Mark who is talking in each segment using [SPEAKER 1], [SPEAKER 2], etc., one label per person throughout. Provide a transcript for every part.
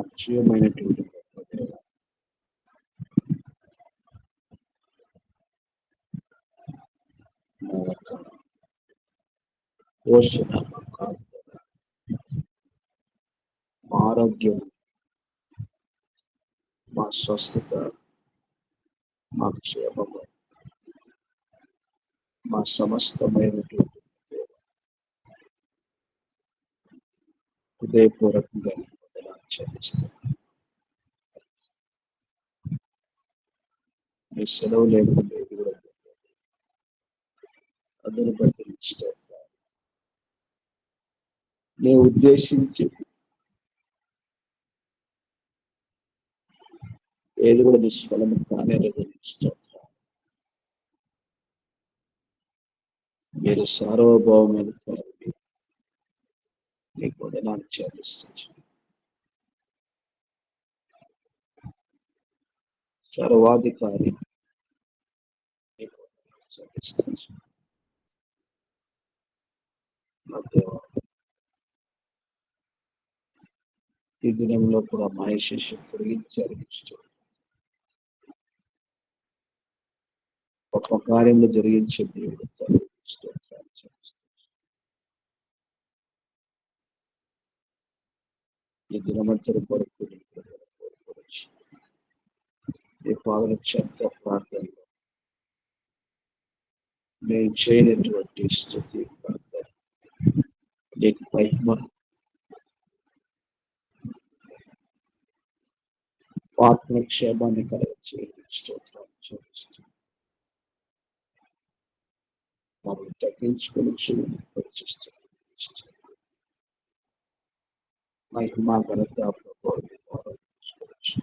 [SPEAKER 1] అక్షయమైనటువంటి గొప్ప దేవ, మా యొక్క పోషణ, మా కాపుదల, మా ఆరోగ్యం, మా స్వస్థత, మా క్షేమము, మా సమస్తమైనటువంటి దేవ, హృదయపూర్వకంగా నీకు వందనాలు చెల్లిస్తాను. మీ సెలవు లేకుండా ఇది కూడా అందును బట్టి ఇష్టం. నేను ఉద్దేశించి ఏది కూడా నిష్ఫలము కానేలేదు. ఇష్టం. మీరు సార్వభౌమాధికారి, నీకు వందనాలు చెల్లిస్తాను. సర్వాధికారి, నీకు వందనాలు చెల్లిస్తాను. నా దేవా, ఈ దినంలో కూడా మా శిష్యు పొడిగించారు. ఇష్టం గొప్ప కార్యంలో జరిగించే దేవుడు స్తోత్రాలు చెల్లిస్తాను. ఈ దినమంతటి కొరకు కోరుకోవచ్చు. ఈ పాదల చెత్త ప్రార్థనలో నేను చేయనటువంటి స్థుతి ప్రార్థన నీకు మహిమ, ఆత్మక్షేమాన్ని కలగచేయడం స్తోత్రాలు చెల్లిస్తాను. మమ్మల్ని తగ్గించుకొని పరిచిస్తాను. మహిమ ఘనత ప్రభావం తీసుకోవచ్చు.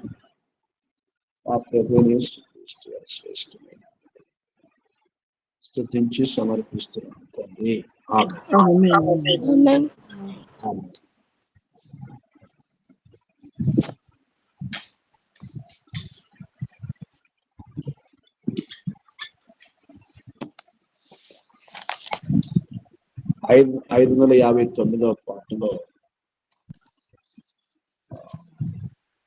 [SPEAKER 1] ఆ ప్రభువుని శ్రేష్టమైన స్తుతించి సమర్పిస్తున్నాను తండ్రి. ఆమేన్. 559వ పాటలో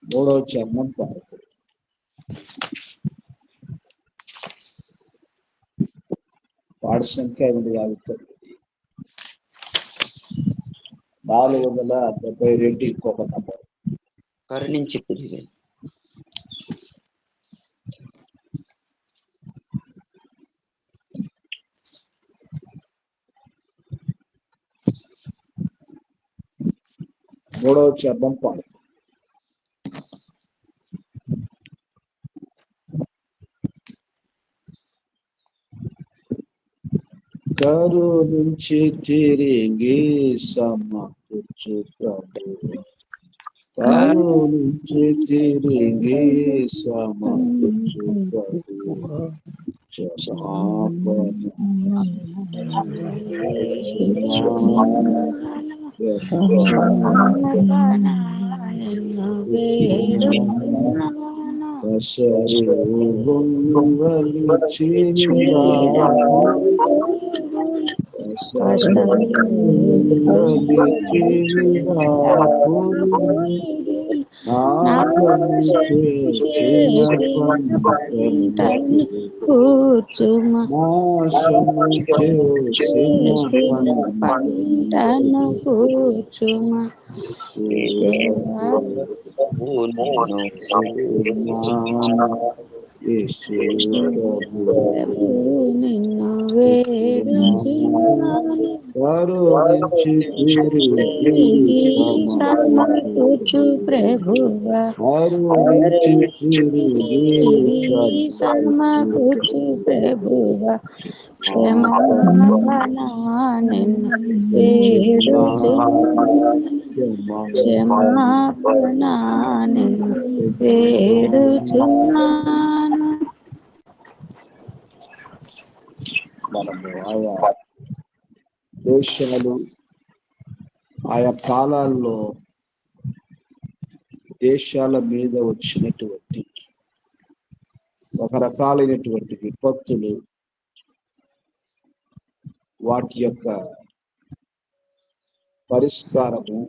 [SPEAKER 1] 3వ చరణం పాడుతుంది. పాడు సంఖ్య 559, 472 ఇంకొక నంబర్.
[SPEAKER 2] కరుణించి తిరిగి
[SPEAKER 1] 3వ చరణం పాడు. కరుణించి తిరిగి సమకూర్చు ప్రభువా, కరుణించి తిరిగి సమకూర్చు ప్రభువా,
[SPEAKER 3] పంటను కూర్చుమా నిన్ను వేడుచున్నాను, సమకూర్చు ప్రభువా, సమకూర్చు ప్రభువా, క్షమాపణ నిన్ను వేడుచున్నాను, క్షమాపణ నిన్ను వేడుచున్నాను.
[SPEAKER 1] మనము ఆయా దేశాలు, ఆయా కాలాల్లో దేశాల మీద వచ్చినటువంటి రకరకాలైనటువంటి విపత్తులు, వాటి యొక్క పరిష్కారము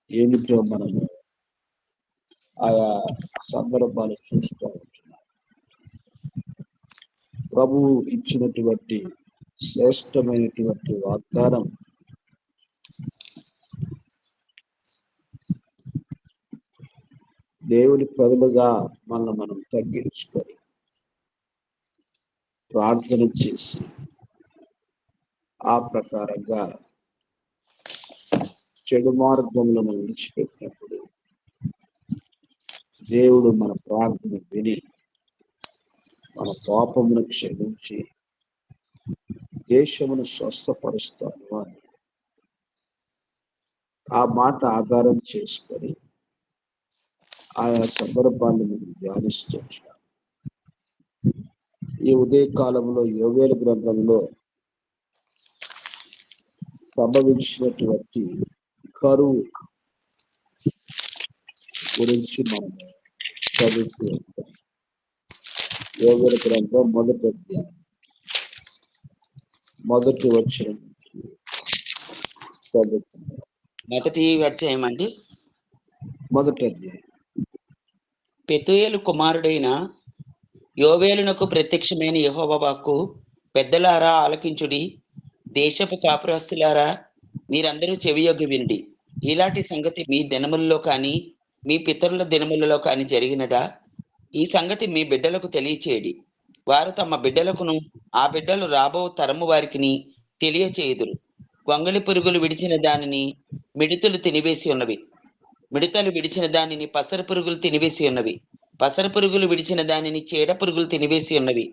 [SPEAKER 1] ఏమిటో మనము ఆయా సందర్భాలు చూస్తూ ఉంటున్నాం. ప్రభువు ఇచ్చినటువంటి శ్రేష్టమైనటువంటి వాగ్దానం దేవుని ప్రజలుగా మనం తగ్గించుకొని ప్రార్థన చేసి ఆ ప్రకారంగా చెడు మార్గంలో మనం విడిచిపెట్టినప్పుడు దేవుడు మన ప్రార్థన విని మన పాపమును క్షమించి దేశమును స్వస్థపరుస్తాను అని ఆ మాట ఆధారం చేసుకొని ఆయా సందర్భాన్ని మనం ధ్యానిస్తున్నాం. ఈ ఉదయకాలంలో యోవేలు గ్రంథంలో సంభవించినటువంటి కరువు గురించి మనం చదువుతూ ఉంటాం. యోవేలు గ్రంథం మొదటి అధ్యాయం మొదటి వచనం నుంచి చదువుతున్నాం.
[SPEAKER 2] మొదటి అధ్యాయం అండి.
[SPEAKER 1] మొదటి అధ్యాయం.
[SPEAKER 2] పెతూయేలు కుమారుడైన యోవేలునకు ప్రత్యక్షమైన యెహోవా వాక్కు, పెద్దలారా ఆలకించుడి, దేశపు కాపురస్తులారా మీరందరూ చెవియొగ్గి వినుడి. ఇలాంటి సంగతి మీ దినములలో కానీ మీ పితరుల దినములలో కానీ జరిగినదా? ఈ సంగతి మీ బిడ్డలకు తెలియచేయడి. వారు తమ బిడ్డలకును ఆ బిడ్డలు రాబో తరము వారికిని తెలియచేయుదురు. గొంగళి పురుగులు విడిచిన దానిని మిడతలు తినివేసి ఉన్నవి, మిడతలు విడిచిన దానిని పసర పురుగులు తినివేసి ఉన్నవి, పసర పురుగులు విడిచిన దానిని చీడ పురుగులు తినివేసి ఉన్నవి.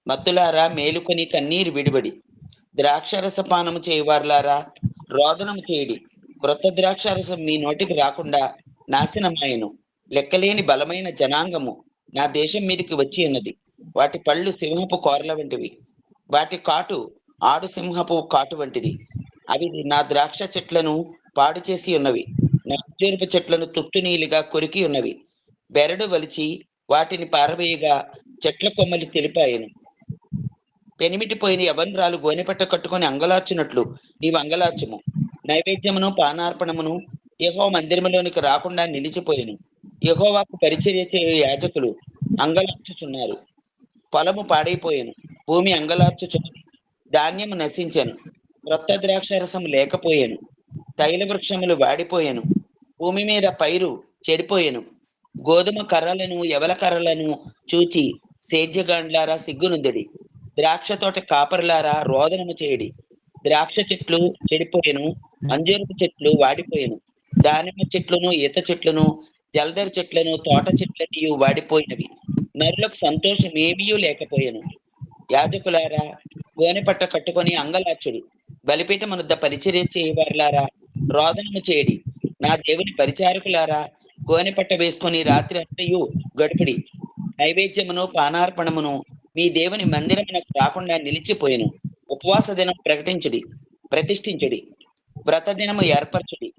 [SPEAKER 2] మత్తులారా మేలుకొని కన్నీరు విడిబడి ద్రాక్షారసపానము చేయవారులారా రోదనము చేయడి. క్రొత్త ద్రాక్షారసం మీ నోటికి రాకుండా నాశనమాయను. లెక్కలేని బలమైన జనాంగము నా దేశం మీదకి వచ్చి ఉన్నది. వాటి పళ్ళు సింహపు కోరల వంటివి, వాటి కాటు ఆడు సింహపు కాటు వంటిది. అవి నా ద్రాక్ష చెట్లను పాడు చేసి ఉన్నవి, నా ఖర్జూరపు చెట్లను తుత్తునీలుగా కొరికి ఉన్నవి. బెరడు వలిచి వాటిని పారవేయగా చెట్ల కొమ్మలు తెలిపాయను. పెనిమిటిపోయిన యవనరాలు గోనెపట్ట కట్టుకొని అంగలార్చినట్లు నీవు అంగలార్చము. నైవేద్యమును పానార్పణమును యెహోవా మందిరములోనికి రాకుండా నిలిచిపోయిను. యెహోవాకు పరిచర్య చేయు యాజకులు అంగలార్చుచున్నారు. పొలము పాడైపోయాను, భూమి అంగలార్చుచున్నది, ధాన్యము నశించెను, క్రొత్త ద్రాక్షారసం లేకపోయాను, తైల వృక్షములు వాడిపోయాను, భూమి మీద పైరు చెడిపోయాను. గోధుమ కర్రలను ఎవల కర్రలను చూచి సేద్యగాండ్లారా సిగ్గునుందడి. ద్రాక్ష తోట కాపరులారా రోదనము చేయడి. ద్రాక్ష చెట్లు చెడిపోయాను, అంజూరపు చెట్లు వాడిపోయాను, దానిమ్మ చెట్లను ఈత చెట్లను జలదరి చెట్లను తోట చెట్లనియు వాడిపోయినవి. నరులకు సంతోషం ఏమీయూ లేకపోయాను. యాజకులారా గోనెపట్ట కట్టుకొని అంగలార్చుడు. బలిపీఠమునొద్ద పరిచర్య చేయవారులారా రోదనము చేయడి. నా దేవుని పరిచారకులారా గోనెపట్ట వేసుకొని రాత్రి అంతయు గడుపుడి. నైవేద్యమును పానార్పణమును మీ దేవుని మందిరమునకు రాకుండా నిలిచిపోయాను. ఉపవాస దినం ప్రతిష్ఠించుడి. వ్రత దినము ఏర్పరచుడి.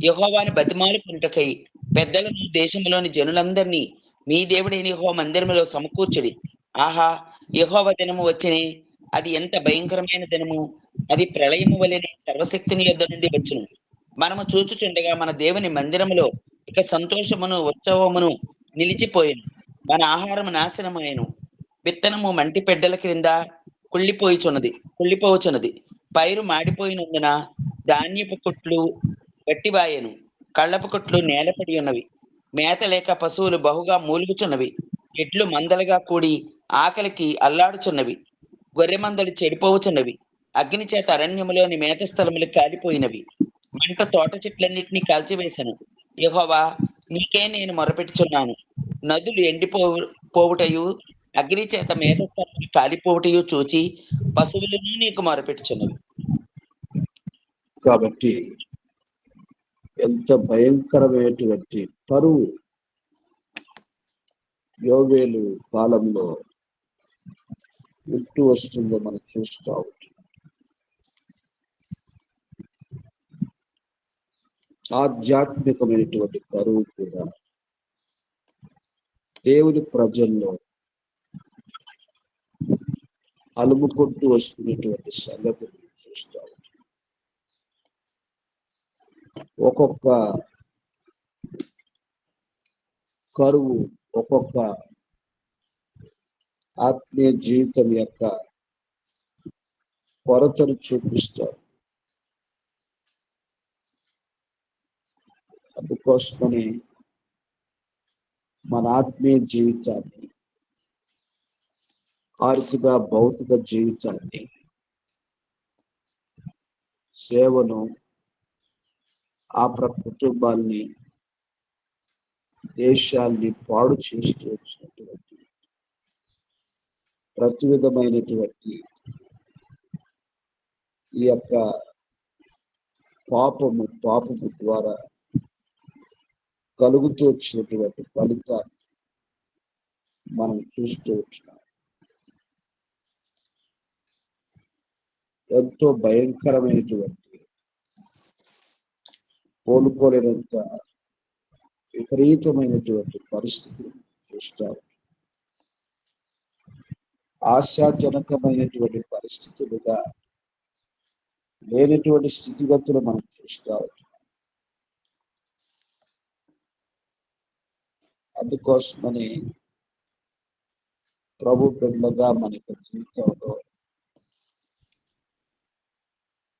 [SPEAKER 2] యెహోవాను బతిమాలుకొనుటకై పెద్దలను దేశంలోని జనులందరినీ మీ దేవుడైన యెహోవా మందిరములో సమకూర్చుడి. ఆహా, యెహోవా దినము వచ్చినే, అది ఎంత భయంకరమైన దినము! అది ప్రళయము వలెనే సర్వశక్తిని యొద్ద నుండి వచ్చును. మనము చూచుచుండగా మన దేవుని మందిరములో ఇక సంతోషమును ఉత్సవమును నిలిచిపోయాను. మన ఆహారము నాశనమాయను. విత్తనము మంటి పెడ్డల క్రింద కుళ్ళిపోవచున్నది. పైరు మాడిపోయినందున ధాన్యపు కొట్లు గట్టివాయెను. కళ్ళపు కొట్లు నేలపడి ఉన్నవి. మేత లేక పశువులు బహుగా మూలుగుచున్నవి. ఎడ్లు మందలుగా కూడి ఆకలికి అల్లాడుచున్నవి. గొర్రె మందలు చెడిపోవచున్నవి. అగ్ని చేత అరణ్యములోని మేత స్థలములు కాలిపోయినవి. మంట తోట చెట్లన్నిటినీ కాల్చివేశను. యెహోవా, నీకే నేను మొరపెట్టుచున్నాను. నదులు పోవుటయు అగ్ని చేత మేత స్థలములు కాలిపోవుటయు చూచి పశువులను నీకు మొరపెట్టుచున్నవి.
[SPEAKER 1] కాబట్టి ఎంత భయంకరమైనటువంటి కరువు యోవేలు కాలంలో ఉంటూ వస్తుందో మనం చూస్తూ ఉంటాం. ఆధ్యాత్మికమైనటువంటి కరువు కూడా దేవుని ప్రజల్లో అలుముకుంటూ వస్తున్నటువంటి సంగతిని చూస్తూ ఉంటాం. ఒక్కొక్క కరువు ఒక్కొక్క ఆత్మీయ జీవితం యొక్క కొరతను చూపిస్తారు. అందుకోసమని మన ఆత్మీయ జీవితాన్ని, ఆర్థిక భౌతిక జీవితాన్ని, సేవను, ఆ కుటుంబాల్ని, దేశాల్ని పాడు చేస్తూ వచ్చినటువంటి ప్రతి విధమైనటువంటి ఈ యొక్క పాపము ద్వారా కలుగుతూ వచ్చినటువంటి ఫలితాన్ని మనం చూస్తూ వచ్చినాం. ఎంతో భయంకరమైనటువంటి, కోలుకోలేనంత విపరీతమైనటువంటి పరిస్థితులు చూస్తారు. ఆశాజనకమైనటువంటి పరిస్థితులుగా లేనటువంటి స్థితిగతులు మనం చూస్తాం. అందుకోసమని ప్రభు బిడ్డలుగా మన యొక్క జీవితంలో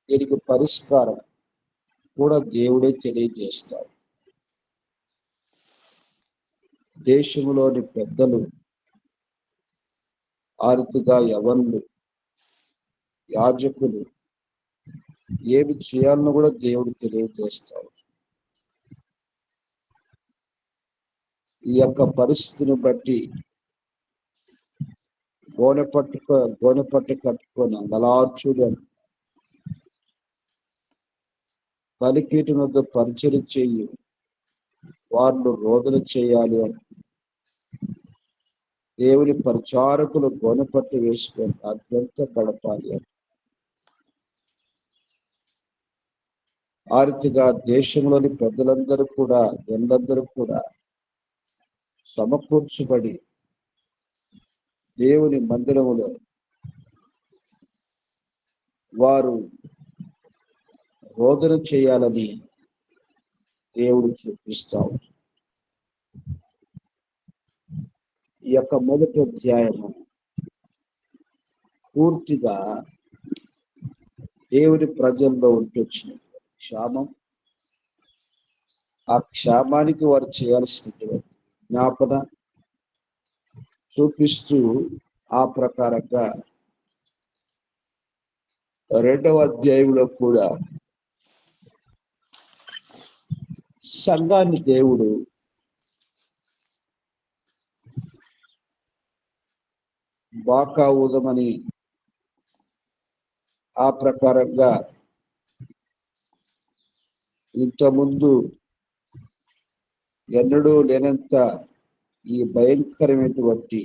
[SPEAKER 1] దీనికి పరిష్కారం కూడా దేవుడే తెలియజేస్తాడు. దేశంలోని పెద్దలు, ఆర్థిక యవనులు, యాజకులు ఏమి చేయాలని కూడా దేవుడు తెలియజేస్తాడు. ఈ యొక్క పరిస్థితిని బట్టి గోనె పట్టు కట్టుకొని అంగలార్చుడు బలిపీఠం వద్ద పరిచయం చేయి వాళ్ళు రోదన చేయాలి అని దేవుని పరిచారకులు గోనెపట్టు వేసుకొని అత్యంత గడపాలి అని. ఆ రీతిగా దేశంలోని పెద్దలందరూ కూడా, జనులందరూ కూడా సమకూర్చబడి దేవుని మందిరములో వారు రోదన చేయాలని దేవుడు చూపిస్తాడు. ఈ యొక్క మొదటి అధ్యాయము పూర్తిగా దేవుని ప్రజల్లో ఉంటొచ్చిన క్షామం, ఆ క్షామానికి వారు చేయాల్సినటువంటి జ్ఞాపన చూపిస్తూ ఆ ప్రకారంగా రెండవ అధ్యాయంలో కూడా సంఘాన్ని దేవుడు బాకా ఊదమని ఆ ప్రకారంగా ఇంతకుముందు ఎన్నడూ లేనంత ఈ భయంకరమైనటువంటి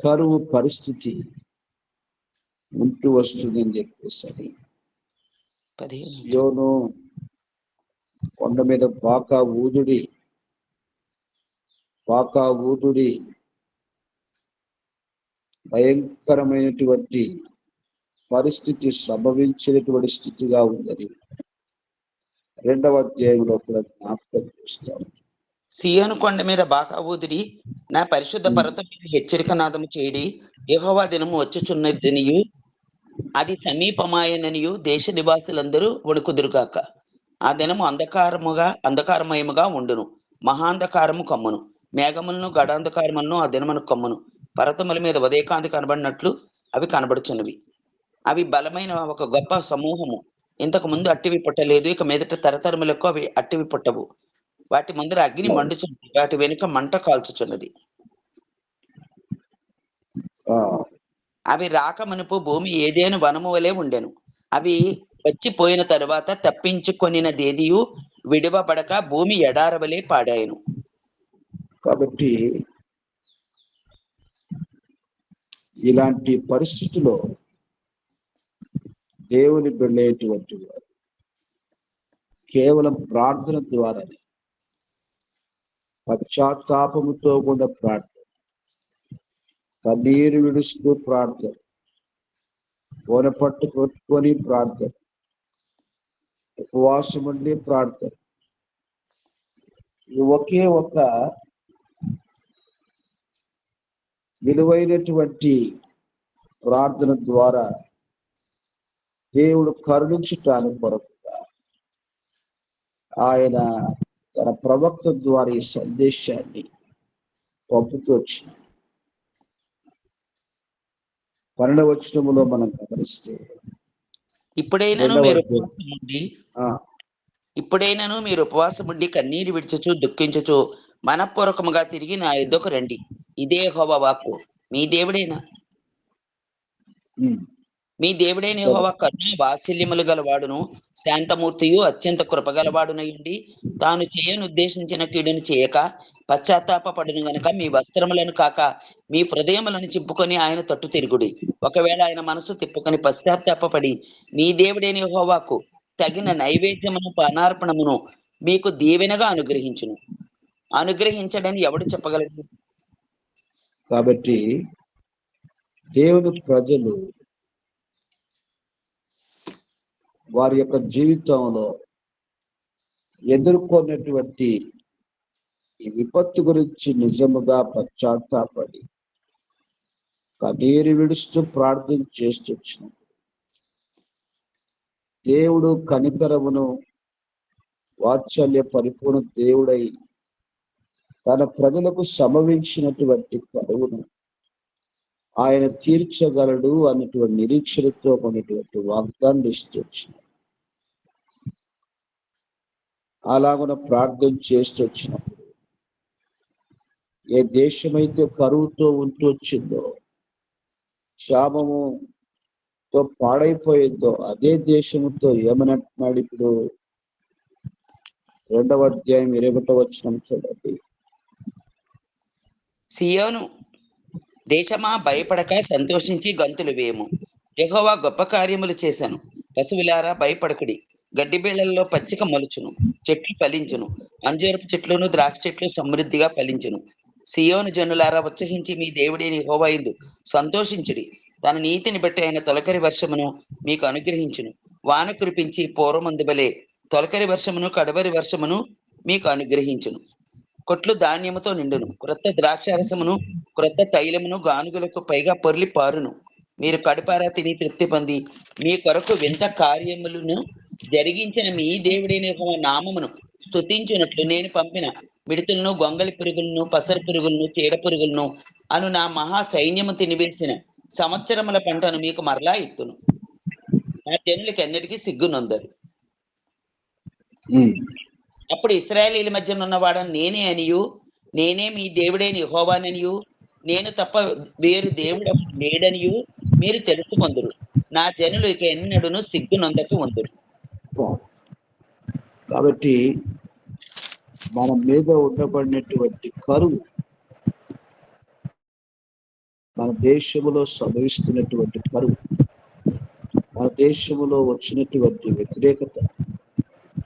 [SPEAKER 1] కరువు పరిస్థితి ఉంటూ వస్తుందని చెప్పేసి యోను కొండ మీద బాకా ఊదుడి భయంకరమైనటువంటి పరిస్థితి సంభవించినటువంటి స్థితిగా ఉందని రెండవ అధ్యాయంలో కూడా జ్ఞాపకం చేస్తాం.
[SPEAKER 2] సియోను కొండ మీద బాకా ఊదిడి, నా పరిశుద్ధ పర్వతం మీద హెచ్చరిక నాదము చేయడి, యెహోవా దినము వచ్చుచున్నదనియు అది సమీపమాయననియు దేశ నివాసులందరూ వణుకుదురుగాక. ఆ దినము అంధకారమయముగా ఉండును, మహాంధకారము కమ్మును, మేఘములను గడాంధకారములను ఆ దినమును కమ్మును. పర్వతముల మీద ఉదయకాంతి కనబడినట్లు అవి కనబడుచున్నవి. అవి బలమైన ఒక గొప్ప సమూహము. ఇంతకు ముందు అట్టివి పుట్టలేదు, ఇక మీదట తరతరములకు అవి అట్టివి పుట్టవు. వాటి ముందర అగ్ని మండుచున్నది, వాటి వెనుక మంట కాల్చుచున్నది. అవి రాకమునుపు భూమి ఏదేను వనము వలె ఉండెను. అవి వచ్చిపోయిన తరువాత తప్పించుకొనినదేదియు విడువబడక భూమి ఎడారవలే పాడాయను.
[SPEAKER 1] కాబట్టి ఇలాంటి పరిస్థితిలో దేవుని బిడ్డలైనటువంటి వారు కేవలం ప్రార్థన ద్వారానే, పశ్చాత్తాపముతో కూడా ప్రార్థన, కన్నీరు విడుస్తూ ప్రార్థన, గోనెపట్టు కొట్టుకొని ప్రార్థన, ఉపవాసం ఉండి ప్రార్థన, ఈ ఒకే ఒక విలువైనటువంటి ప్రార్థన ద్వారా దేవుడు కరుణించటానికి కొరకుగా ఆయన తన ప్రవక్త ద్వారా ఈ సందేశాన్ని పంపుతూ వచ్చిన 12వ వచనములో మనం గమనిస్తే
[SPEAKER 2] ఇప్పుడైనను మీరు ఉపవాసం ఉండి కన్నీరు విడిచుచు దుఃఖించుచు మనఃపూర్వకముగా తిరిగి నా యుద్ధకు రండి. ఇదే యెహోవా వాక్కు. మీ దేవుడైన యెహోవా కరుణ వాత్సల్యములు గలవాడును శాంతమూర్తియు అత్యంత కృపగలవాడునయుండి తాను చేయనుద్దేశించిన కీడును చేయక పశ్చాత్తాపడును గనుక మీ వస్త్రములను కాక మీ హృదయములను చింపుకొని ఆయన తట్టు తిరుగుడి. ఒకవేళ ఆయన మనసు తిప్పుకొని పశ్చాత్తాపడి మీ దేవుడైన యెహోవాకు తగిన నైవేద్యమును పానార్పణమును మీకు దీవెనగా అనుగ్రహించడని ఎవడు చెప్పగలడు?
[SPEAKER 1] కాబట్టి దేవుని ప్రజలు వారి యొక్క జీవితంలో ఎదుర్కొన్నటువంటి ఈ విపత్తు గురించి నిజముగా పశ్చాత్తాపడి కన్నీరు విడుస్తూ ప్రార్థన చేస్తూ దేవుడు కనికరమును వాత్సల్య పరిపూర్ణ దేవుడై తన ప్రజలకు సంభవించినటువంటి కరువును ఆయన తీర్చగలడు అన్నటువంటి నిరీక్షణతో ఉన్నటువంటి వాగ్దానం ఇస్తూ వచ్చిన అలాగున ప్రార్థన చేస్తూ వచ్చినప్పుడు ఏ దేశమైతే కరువుతో ఉంటూ వచ్చిందో క్షామముతో పాడైపోయిందో అదే దేశముతో ఏమనంటున్నాడు ఇప్పుడు 2వ అధ్యాయం 21వ వచనం చూడండి.
[SPEAKER 2] సియోను దేశమా భయపడక సంతోషించి గంతులు వేయము. యెహోవా గొప్ప కార్యములు చేశాను. పశువులారా భయపడకుడి. గడ్డి బీళ్లలో పచ్చిక మలుచును, చెట్లు ఫలించును, అంజూరపు చెట్లును ద్రాక్ష చెట్లు సమృద్ధిగా ఫలించును. సియోను జనులారా ఉత్సహించి మీ దేవుడైన యెహోవా యందు సంతోషించుడి. తన నీతిని బట్టి ఆయన తొలకరి వర్షమును మీకు అనుగ్రహించును. వాన కురిపించి పూర్వమందు వలె తొలకరి వర్షమును కడవరి వర్షమును మీకు అనుగ్రహించును. కొట్లు ధాన్యముతో నిండును. క్రొత్త ద్రాక్షారసమును క్రొత్త తైలమును గానుగులకు పైగా పొర్లి పారును. మీరు కడుపారా తిని తృప్తి పొంది మీ కొరకు వింత కార్యములను జరిగించిన మీ దేవుడైన యెహోవా నామమును స్తుతించునట్లు నేను పంపిన మిడతలను, గొంగళి పురుగులను, పసరు పురుగులను, చీడ పురుగులను అను నా మహా సైన్యము తినివేసిన సంవత్సరముల పంటను మీకు మరలా ఇత్తును. నా జనులకి ఎన్నటికీ సిగ్గునొందరు. అప్పుడు ఇశ్రాయేలీయుల మధ్య ఉన్నవాడని నేనే అనియు, నేనే మీ దేవుడైన యెహోవాననియు, నేను తప్ప వేరు దేవుడు లేడనియు మీరు తెలుసుకొందురు. నా జనులు ఇక ఎన్నడూను సిగ్గునొందక ఉందురు.
[SPEAKER 1] కాబట్టి మన మీద ఉండబడినటువంటి కరువు మన దేశంలో సంభవిస్తున్నటువంటి కరువు, మన దేశంలో వచ్చినటువంటి వ్యతిరేకత,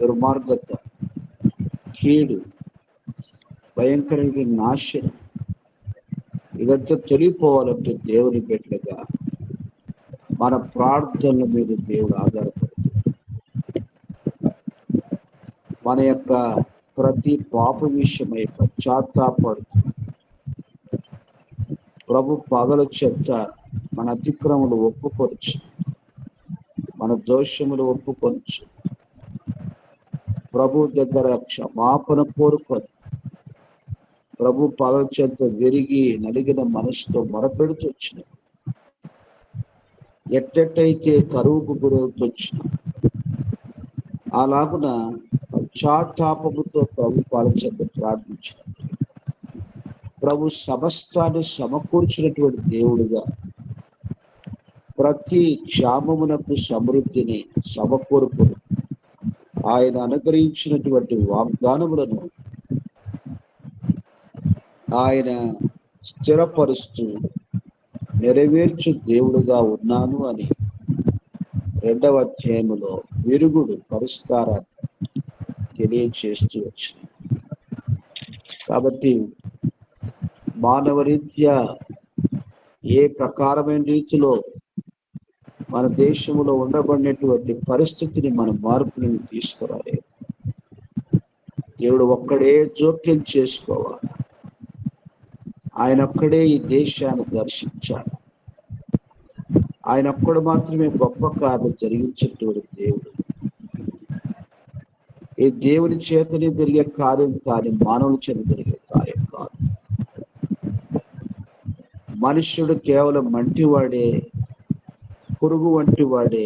[SPEAKER 1] దుర్మార్గత, కీడు, భయంకరమైన నాశనం ఇదంతా తొలిగిపోవాలంటే దేవుని బిడ్డగా మన ప్రార్థనల మీద దేవుడు ఆధారపడుతుంది. మన యొక్క ప్రతి పాప విషయమై పశ్చాత్తాపడుతుంది. ప్రభు పగల చెత్త మన అతిక్రమలు ఒప్పుకొనచ్చు, మన దోషములు ఒప్పుకొనచ్చు. ప్రభు దగ్గర క్షమాపణ కోరుకొని ప్రభు పగల చెత్త విరిగి నలిగిన మనసుతో మొరపెడుతూ వచ్చిన ఎట్టెట్టయితే కరువుకు గురవుతొచ్చిన అలాగున పశ్చాత్తాపముతో ప్రభు పాల చెత్త ప్రార్థించిన ప్రభు సమస్తాన్ని సమకూర్చినటువంటి దేవుడుగా ప్రతి క్షామమునకు సమృద్ధిని సమకూర్పును ఆయన అనుగ్రహించినటువంటి వాగ్దానములను ఆయన స్థిరపరుస్తూ నెరవేర్చు దేవుడుగా ఉన్నాను అని 2వ అధ్యాయములో విరుగుడు పరిష్కారాన్ని తెలియచేస్తూ వచ్చింది. కాబట్టి మానవ రీత్యా ఏ ప్రకారమైన రీతిలో మన దేశంలో ఉండబడినటువంటి పరిస్థితిని మన మార్పుని తీసుకురాలి. దేవుడు ఒక్కడే జోక్యం చేసుకోవాలి. ఆయన ఒక్కడే ఈ దేశాన్ని దర్శించాలి. ఆయన ఒక్కడు మాత్రమే గొప్ప కార్యం జరిగించేటువంటి దేవుడు. ఈ దేవుని చేతనే జరిగే కార్యం కానీ మానవుల చేత జరిగే కార్యం కాదు. మనుష్యుడు కేవలం మంటివాడే, పురుగు వంటి వాడే,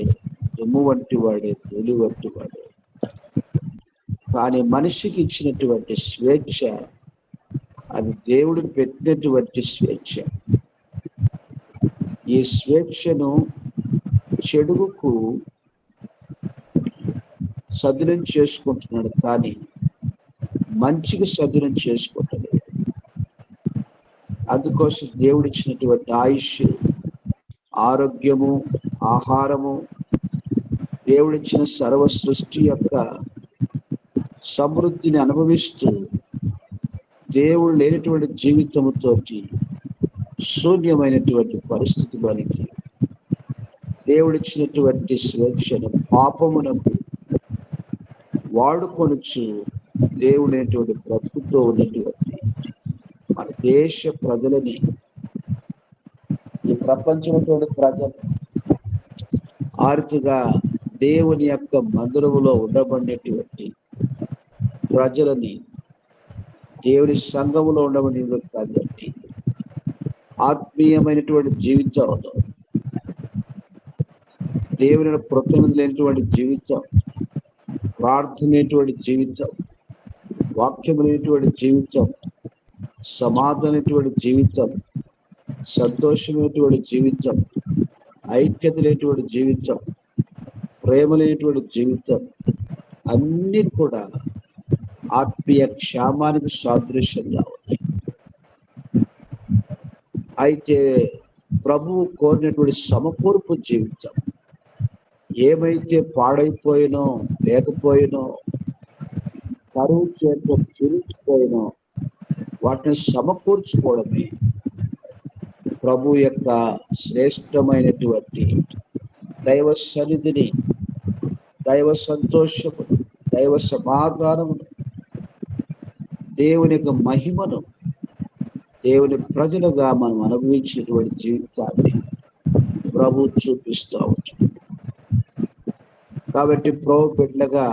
[SPEAKER 1] దుమ్ము వంటి వాడే, ధూళి వంటి వాడే. కానీ మనిషికి ఇచ్చినటువంటి స్వేచ్ఛ అది దేవుడు పెట్టినటువంటి స్వేచ్ఛ. ఈ స్వేచ్ఛను చెడుకు సద్వినియోగం చేసుకుంటున్నాడు, కానీ మంచికి సద్వినియోగం చేసుకోవట్లేదు. అందుకోసం దేవుడు ఇచ్చినటువంటి ఆయుష్, ఆరోగ్యము, ఆహారము, దేవుడిచ్చిన సర్వ సృష్టి యొక్క సమృద్ధిని అనుభవిస్తూ దేవుడు లేనటువంటి జీవితంతో శూన్యమైనటువంటి పరిస్థితిలోనికి దేవుడిచ్చినటువంటి స్వేచ్ఛను పాపమునకు వాడుకొనొచ్చు దేవుడైనటువంటి బ్రతుకుతో ఉన్నటువంటి మన దేశ ప్రజలని, ఈ ప్రపంచంలో ప్రజలు ఆర్థిగా దేవుని యొక్క మందిరములో ఉండబడినటువంటి ప్రజలని, దేవుని సంఘములో ఉండబడిన ప్రజలని ఆత్మీయమైనటువంటి జీవితంలో, దేవుని కృతజ్ఞత లేనటువంటి జీవితం, ప్రార్థనటువంటి జీవితం, వాక్యమైనటువంటి జీవితం, సమాధానటువంటి జీవితం, సంతోషమైనటువంటి జీవితం, ఐక్యత లేనటువంటి జీవితం, ప్రేమ లేనటువంటి జీవితం అన్నీ కూడా ఆత్మీయ క్షేమానికి సాదృశ్యంగా ఉన్నాయి. అయితే ప్రభువు కోరినటువంటి సమకూర్పు జీవితం, ఏమైతే పాడైపోయినో, లేకపోయినో, కరువు చేత చిరిగిపోయినో వాటిని సమకూర్చుకోవడమే ప్రభు యొక్క శ్రేష్టమైనటువంటి దైవ సన్నిధిని, దైవ సంతోషము, దైవ సమాధానమును, దేవుని యొక్క మహిమను దేవుని ప్రజలుగా మనం అనుభవించినటువంటి జీవితాన్ని ప్రభు చూపిస్తూ ఉంటాడు. కాబట్టి ప్రభు బిడ్డగా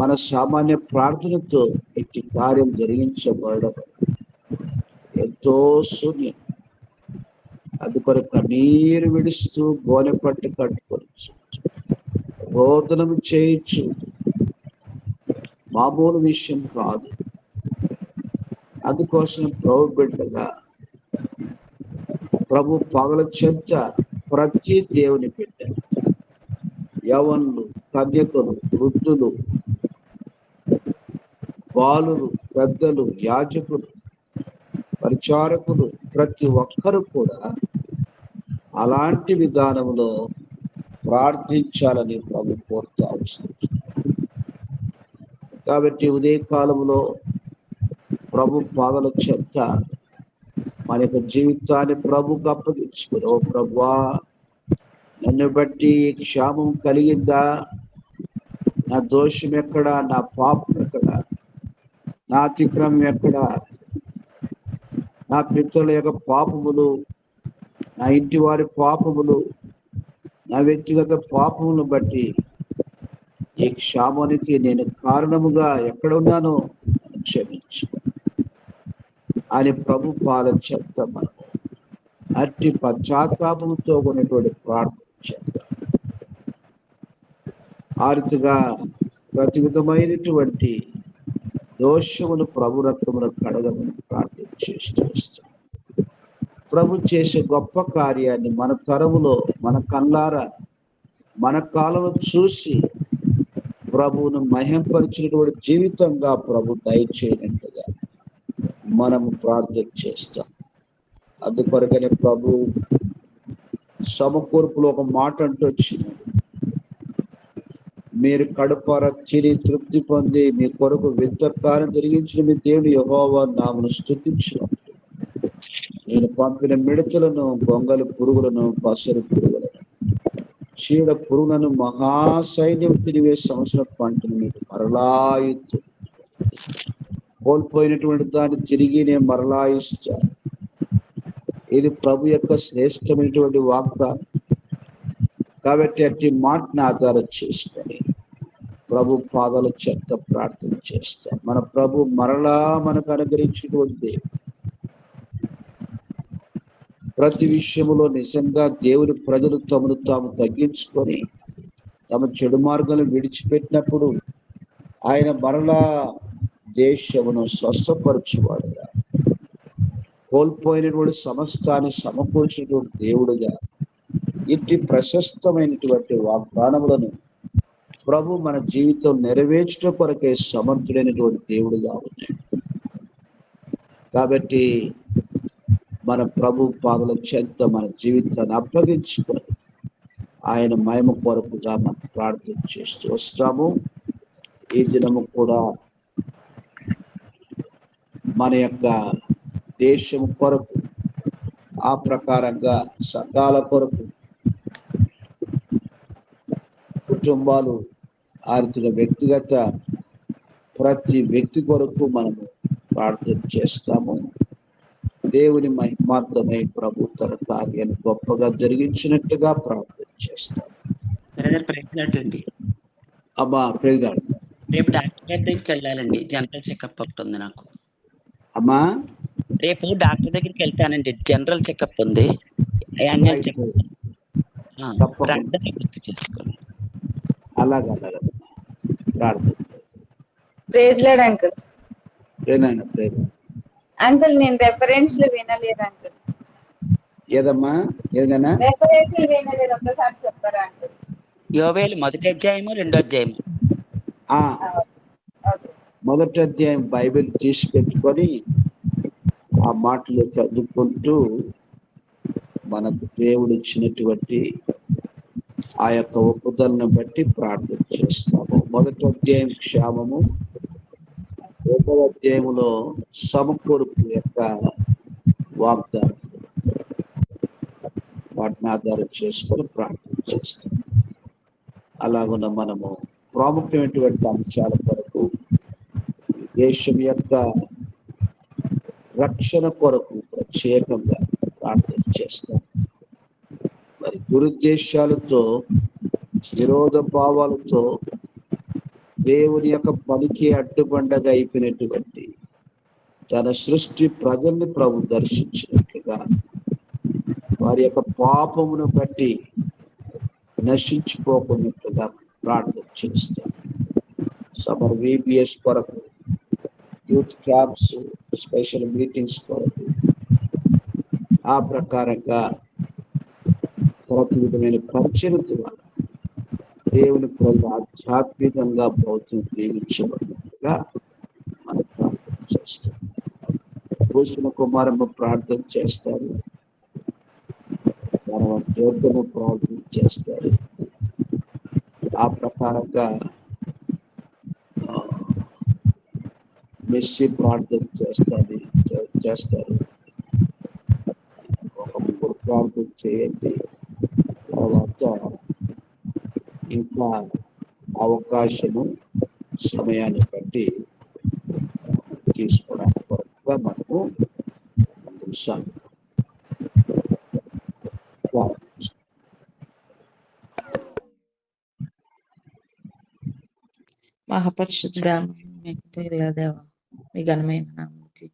[SPEAKER 1] మన సామాన్య ప్రార్థనతో ఇట్టి కార్యం జరిగించబడడం ఎంతో శూన్యం. అందుకొని కన్నీరు విడుస్తూ గోనె పట్టు కట్టుకోవచ్చు, రోదనం చేయొచ్చు, మామూలు విషయం కాదు. అందుకోసం ప్రభు బిడ్డగా ప్రభు పగల చెంత ప్రతి దేవుని బిడ్డ, యవనులు, కన్యకులు, వృద్ధులు, బాలురు, పెద్దలు, యాజకులు, పరిచారకులు, ప్రతి ఒక్కరు కూడా అలాంటి విధానంలో ప్రార్థించాలని ప్రభు కోరుతా వచ్చింది. కాబట్టి ఉదయకాలంలో ప్రభు పాదల చెంత మన యొక్క జీవితాన్ని ప్రభుకు అప్పగించుకుని, ఓ ప్రభువా, నన్ను బట్టి క్షేమం కలిగిందా? నా దోషం ఎక్కడా? నా పాపం ఎక్కడా? నా అతిక్రమం ఎక్కడా? నా పితరుల యొక్క పాపములు, నా ఇంటి వారి పాపములు, నా వ్యక్తిగత పాపములను బట్టి ఈ క్షేమానికి నేను కారణముగా ఎక్కడ ఉన్నానో క్షమించు అని ప్రభు పాలన చెప్తాం. మనం అట్టి పశ్చాత్తాపంతో ఉన్నటువంటి ప్రార్థన చేద్దాం. ఆ రీతిగా ప్రతి విధమైనటువంటి దోషమును ప్రభు రక్తమును కడగమని ప్రార్థన చేస్తూ వస్తాం. ప్రభు చేసే గొప్ప కార్యాన్ని మన తరములో, మన కళ్ళారా, మన కాలంలో చూసి ప్రభువును మహింపరిచినటువంటి జీవితంగా ప్రభు దయచేయనట్టుగా మనము ప్రార్థన చేస్తాం. అందుకొరకనే ప్రభు సమకూర్పులో ఒక మాట అంటూ వచ్చినాడు, మీరు కడుపార తిని తృప్తి పొంది మీ కొరకు వింతకారం జరిగించిన మీ దేవుని యెహోవా నామమును స్తుతించినప్పుడు నేను పంపిన మిడతలను, గొంగలి పురుగులను, పసరు పురుగులను, చీడ పురుగులను, మహాసైన్యం తినివే సంవత్సరం పంటను మీకు మరలా ఇత్తు. కోల్పోయినటువంటి దాన్ని తిరిగి నేను మరలా ఇస్తాను. ఇది ప్రభు యొక్క శ్రేష్టమైనటువంటి వాగ్దానం. కాబట్టి అట్టి మాటను ఆధారం చేసుకొని ప్రభు పాదాల చెత్త ప్రార్థన చేస్తాం. మన ప్రభు మరలా మనకు అనుగ్రహించినటువంటి దేవుడు. ప్రతి విషయములో నిజంగా దేవుని ప్రజలు తమను తాము తగ్గించుకొని తమ చెడు మార్గాలను విడిచిపెట్టినప్పుడు ఆయన మరలా దేశమును స్వస్థపరచువాడుగా, కోల్పోయినటువంటి సమస్తాన్ని సమకూర్చినటువంటి దేవుడుగా, ఇట్టి ప్రశస్తమైనటువంటి వాగ్దానములను ప్రభు మన జీవితం నెరవేర్చడం కొరకే సమర్థుడైనటువంటి దేవుడుగా ఉన్నాడు. కాబట్టి మన ప్రభు పాదల చెంత మన జీవితాన్ని అప్పగించుకొని ఆయన మహిమ కొరకుగా మనం ప్రార్థన చేస్తూ వస్తాము. ఈ దినము కూడా మన యొక్క దేశం కొరకు, ఆ ప్రకారంగా సంఘాల కొరకు, కుటుంబాలు, ఆర్థిక వ్యక్తిగత ప్రతి వ్యక్తి కొరకు మనము ప్రార్థన చేస్తాము. దేవుని మహిమార్థమై ప్రభు తన కార్యాన్ని గొప్పగా జరిగించినట్టుగా ప్రార్థన చేస్తాము.
[SPEAKER 2] అండి
[SPEAKER 1] అమ్మా ప్రేగాడు,
[SPEAKER 2] రేపు డాక్టర్ గారి దగ్గరికి వెళ్ళాలండి. జనరల్ చెకప్ ఒకటి ఉంది నాకు.
[SPEAKER 1] అమ్మా
[SPEAKER 2] రేపు డాక్టర్ దగ్గరికి వెళ్తానండి. జనరల్ చెకప్ ఉంది. యాన్యువల్ చెకప్ ప్రార్థన గుర్తు చేసుకోండి.
[SPEAKER 1] అలాగా ప్రార్థన.
[SPEAKER 4] Praise lord uncle.
[SPEAKER 1] ఏనాయన ప్రేమ
[SPEAKER 4] అంకుల్ నేను రెఫరెన్స్ వినలేదు అంకుల్.
[SPEAKER 1] ఏదమ్మా ఏదైనా
[SPEAKER 4] రెఫరెన్స్ వినలేదు, ఒక్కసారి చెప్పారా అంకుల్?
[SPEAKER 2] యోవేలు 1వ అధ్యాయము 2వ అధ్యాయము.
[SPEAKER 1] మొదటి అధ్యాయం బైబిల్ తీసి పెట్టుకొని ఆ మాటలు చదువుకుంటూ మనకు దేవుడు ఇచ్చినటువంటి ఆ యొక్క ఒప్పుదలను బట్టి ప్రార్థన చేస్తాము. మొదటి అధ్యాయం క్షేమము, 2వ అధ్యాయంలో సమకూర్పు యొక్క వాగ్దానం, వాటిని ఆధారం చేసుకొని ప్రార్థన చేస్తాం. అలాగున్న మనము ప్రాముఖ్యమైనటువంటి అంశాల కొరకు, దేశం యొక్క రక్షణ కొరకు ప్రత్యేకంగా ప్రార్థన చేస్తాం. మరి దురుద్దేశాలతో, విరోధ భావాలతో దేవుని యొక్క పనికి అడ్డుబండగా అయిపోయినటువంటి తన సృష్టి ప్రజల్ని ప్రభు దర్శించినట్లుగా వారి యొక్క పాపమును బట్టి నశించిపోకున్నట్లుగా ప్రార్థన చేస్తాం. సమ్మర్ VBS కొరకు, యూత్ క్యాంప్స్, స్పెషల్ మీటింగ్స్ కొరకు, ఆ ప్రకారంగా ప్రతి విధమైన పరిచయం ద్వారా దేవుని ప్రజలు ఆధ్యాత్మికంగా భౌతిక దీవించబడినట్టుగా మనం ప్రార్థన చేస్తాం. భూషణ కుమారమ్మ ప్రార్థన చేస్తారు, తర్వాత జ్యోతము ప్రార్థన చేస్తారు. ఆ ప్రకారంగా మెస్సి ప్రార్థన చేస్తారు. ఒక ముగ్గురు ప్రార్థన చేయండి. తర్వాత ఇంకా అవకాశము, సమయాన్ని బట్టి తీసుకోవడానికి కొరకుగా మనము ముందుకు సాగుతాం.
[SPEAKER 3] మహాపరిశుద్ధుడా, దేవా, మీ ఘనమైన నామముకి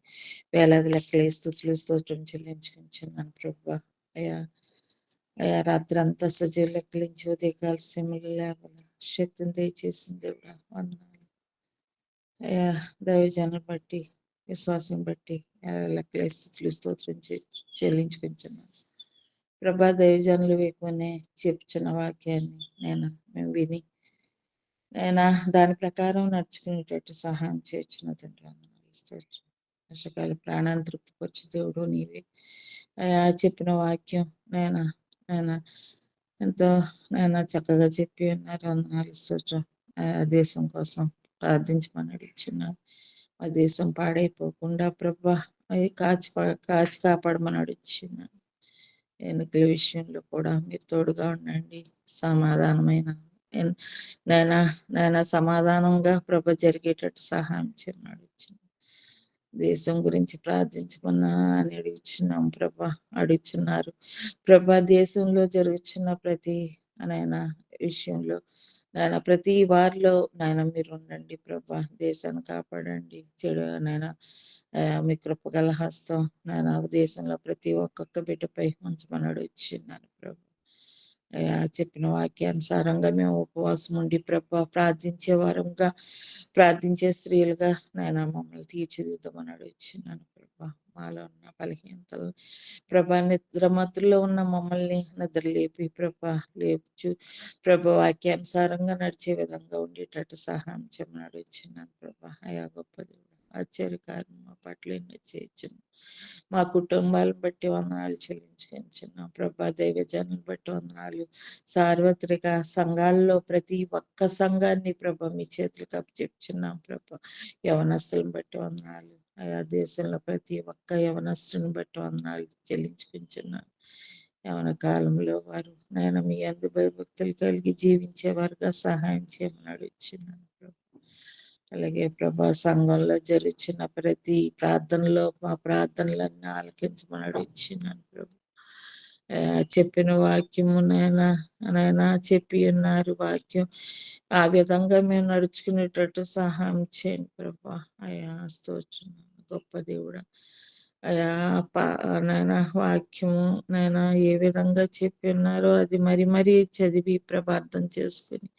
[SPEAKER 3] వేలాది లెక్కలే స్తుతులు స్తోత్రం చెల్లించుకుంటున్నాను ప్రభువా. అయ్యా అయ్యా రాత్రి అంతా సజీవ లెక్కలించి ఉదయకాల సమయంలో లేవాల శక్తిని దయచేసిన దేవుడా వందనాలు. అయ్యా దైవజనం బట్టి, విశ్వాసం బట్టి లెక్కలే స్తుతులు స్తోత్రం చెల్లించుకుంటున్నాను ప్రభా. దైవజనులు ఎక్కువనే చెప్తున్న వాక్యాన్ని మేము విని దాని ప్రకారం నడుచుకునేటట్టు సహాయం చేర్చిన వర్షకాల ప్రాణాన్ని తృప్తిపరిచి దేవుడు నీవే. చెప్పిన వాక్యం నేను ఎంతో చక్కగా చెప్పి ఉన్నారు. వందనాలు స్తోత్రం. దేశం కోసం ప్రార్థించమని అడిగిచున్నాను. ఆ దేశం పాడైపోకుండా ప్రభా కాచి కాపాడమని అడిగిచున్నాను. ఎన్నికల విషయంలో కూడా మీరు తోడుగా ఉండండి. సమాధానమైన నాయన నాయన సమాధానంగా ప్రభ జరిగేటట్టు సహాయం చేయమని దేశం గురించి ప్రార్థించమన్నా అని అడుగుచున్నాం అడుగుచున్నారు దేశంలో జరుగుతున్న ప్రతి నాయన విషయంలో నాయన ప్రతి వారిలో నాయన మీరు ఉండండి దేశాన్ని కాపాడండి చెడు నాయన మీ కృపగల హస్తం నాయన దేశంలో ప్రతి ఒక్కొక్క బిడ్డపై ఉంచమని అడుగుచున్నాను చెప్పిన వాక్యానుసారంగా మేము ఉపవాసం ఉండి ప్రార్థించే వారంగా ప్రార్థించే స్త్రీలుగా నాయన మమ్మల్ని తీర్చిదిద్దామని అడుగుచున్నాను మాలో ఉన్న బలహీనతలు నిద్రమతుల్లో ఉన్న మమ్మల్ని నిద్ర లేపి లేపుచు వాక్యానుసారంగా నడిచే విధంగా ఉండేటట్టు సహాయం చేయమని అడుగుచున్నాను అయా గొప్ప దేవుడు ఆశ్చర్యకారం మా పట్ల ఎన్నో చేయొచ్చును మా కుటుంబాలను బట్టి వందనాలు చెల్లించుకుంటున్నాం దైవజనం బట్టి వందనాలు సార్వత్రిక సంఘాల్లో ప్రతి ఒక్క సంఘాన్ని మీ చేతులకు అప్పచెప్చున్నాం యవనస్తులను బట్టి వందనాలు ఆయా దేశంలో ప్రతి ఒక్క యవనస్తుని బట్టి వందనాలు చెల్లించుకుంటున్నాను యవన కాలంలో వారు నేను మీ అందు భయభక్తులు కలిగి జీవించేవారుగా సహాయం చేయమని అడుగుచున్నాను అలాగే సంఘంలో జరుగుతున్న ప్రతి ప్రార్థనలో మా ప్రార్థనలన్నీ ఆలకించమని అడుగుచున్నాను చెప్పిన వాక్యము నాయన చెప్పి ఉన్నారు వాక్యం ఆ విధంగా మేము నడుచుకునేటట్టు సహాయం చేయండి అయా స్తోత్రం గొప్ప దేవుడా అయా నాయన వాక్యము నాయన ఏ విధంగా చెప్పి ఉన్నారో అది మరి చదివి అర్థం చేసుకుని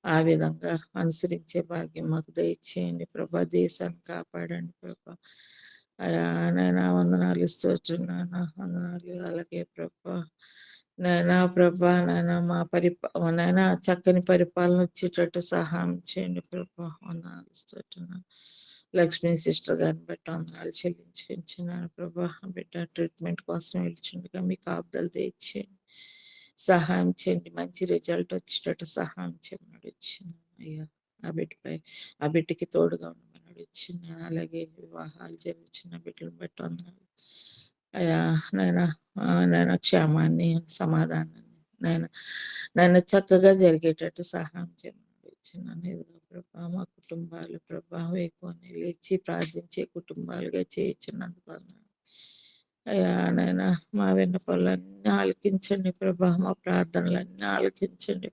[SPEAKER 3] ఆ విధంగా అనుసరించే భాగ్యం మాకు దయచేయండి దేశాన్ని కాపాడండి అయా నాయన వందనాలు స్తోత్రున్నాను వందనాలు అలాగే నాయన మా నాయన చక్కని పరిపాలన వచ్చేటట్టు సహాయం చేయండి వందనాలు స్తోత్రున్నాను లక్ష్మీ సిస్టర్ గారిని బట్టి వందనాలు చెల్లించుకుంటున్నాను బిడ్డ ట్రీట్మెంట్ కోసం వెళ్తుండగా మీకు కాపుదలు తెచ్చేయండి సహాయం చేయండి మంచి రిజల్ట్ వచ్చేటట్టు సహాయం చేయమని వచ్చింది అయ్యా ఆ బిడ్డకి తోడుగా ఉండమని వచ్చింది అలాగే వివాహాలు జరుగుతున్న బిడ్డలు బట్టి వందనాలు అయ్యా నాయన క్షేమాన్ని సమాధానాన్ని నాయన చక్కగా జరిగేటట్టు సహాయం చేయమని వచ్చినాను మా కుటుంబాలు వేకుని లేచి ప్రార్థించే కుటుంబాలుగా చేయించున్నందుకు అయ్యా నాయన మా విన్నపాలన్నీ ఆలకించండి మా ప్రార్థనలన్నీ ఆలకించండి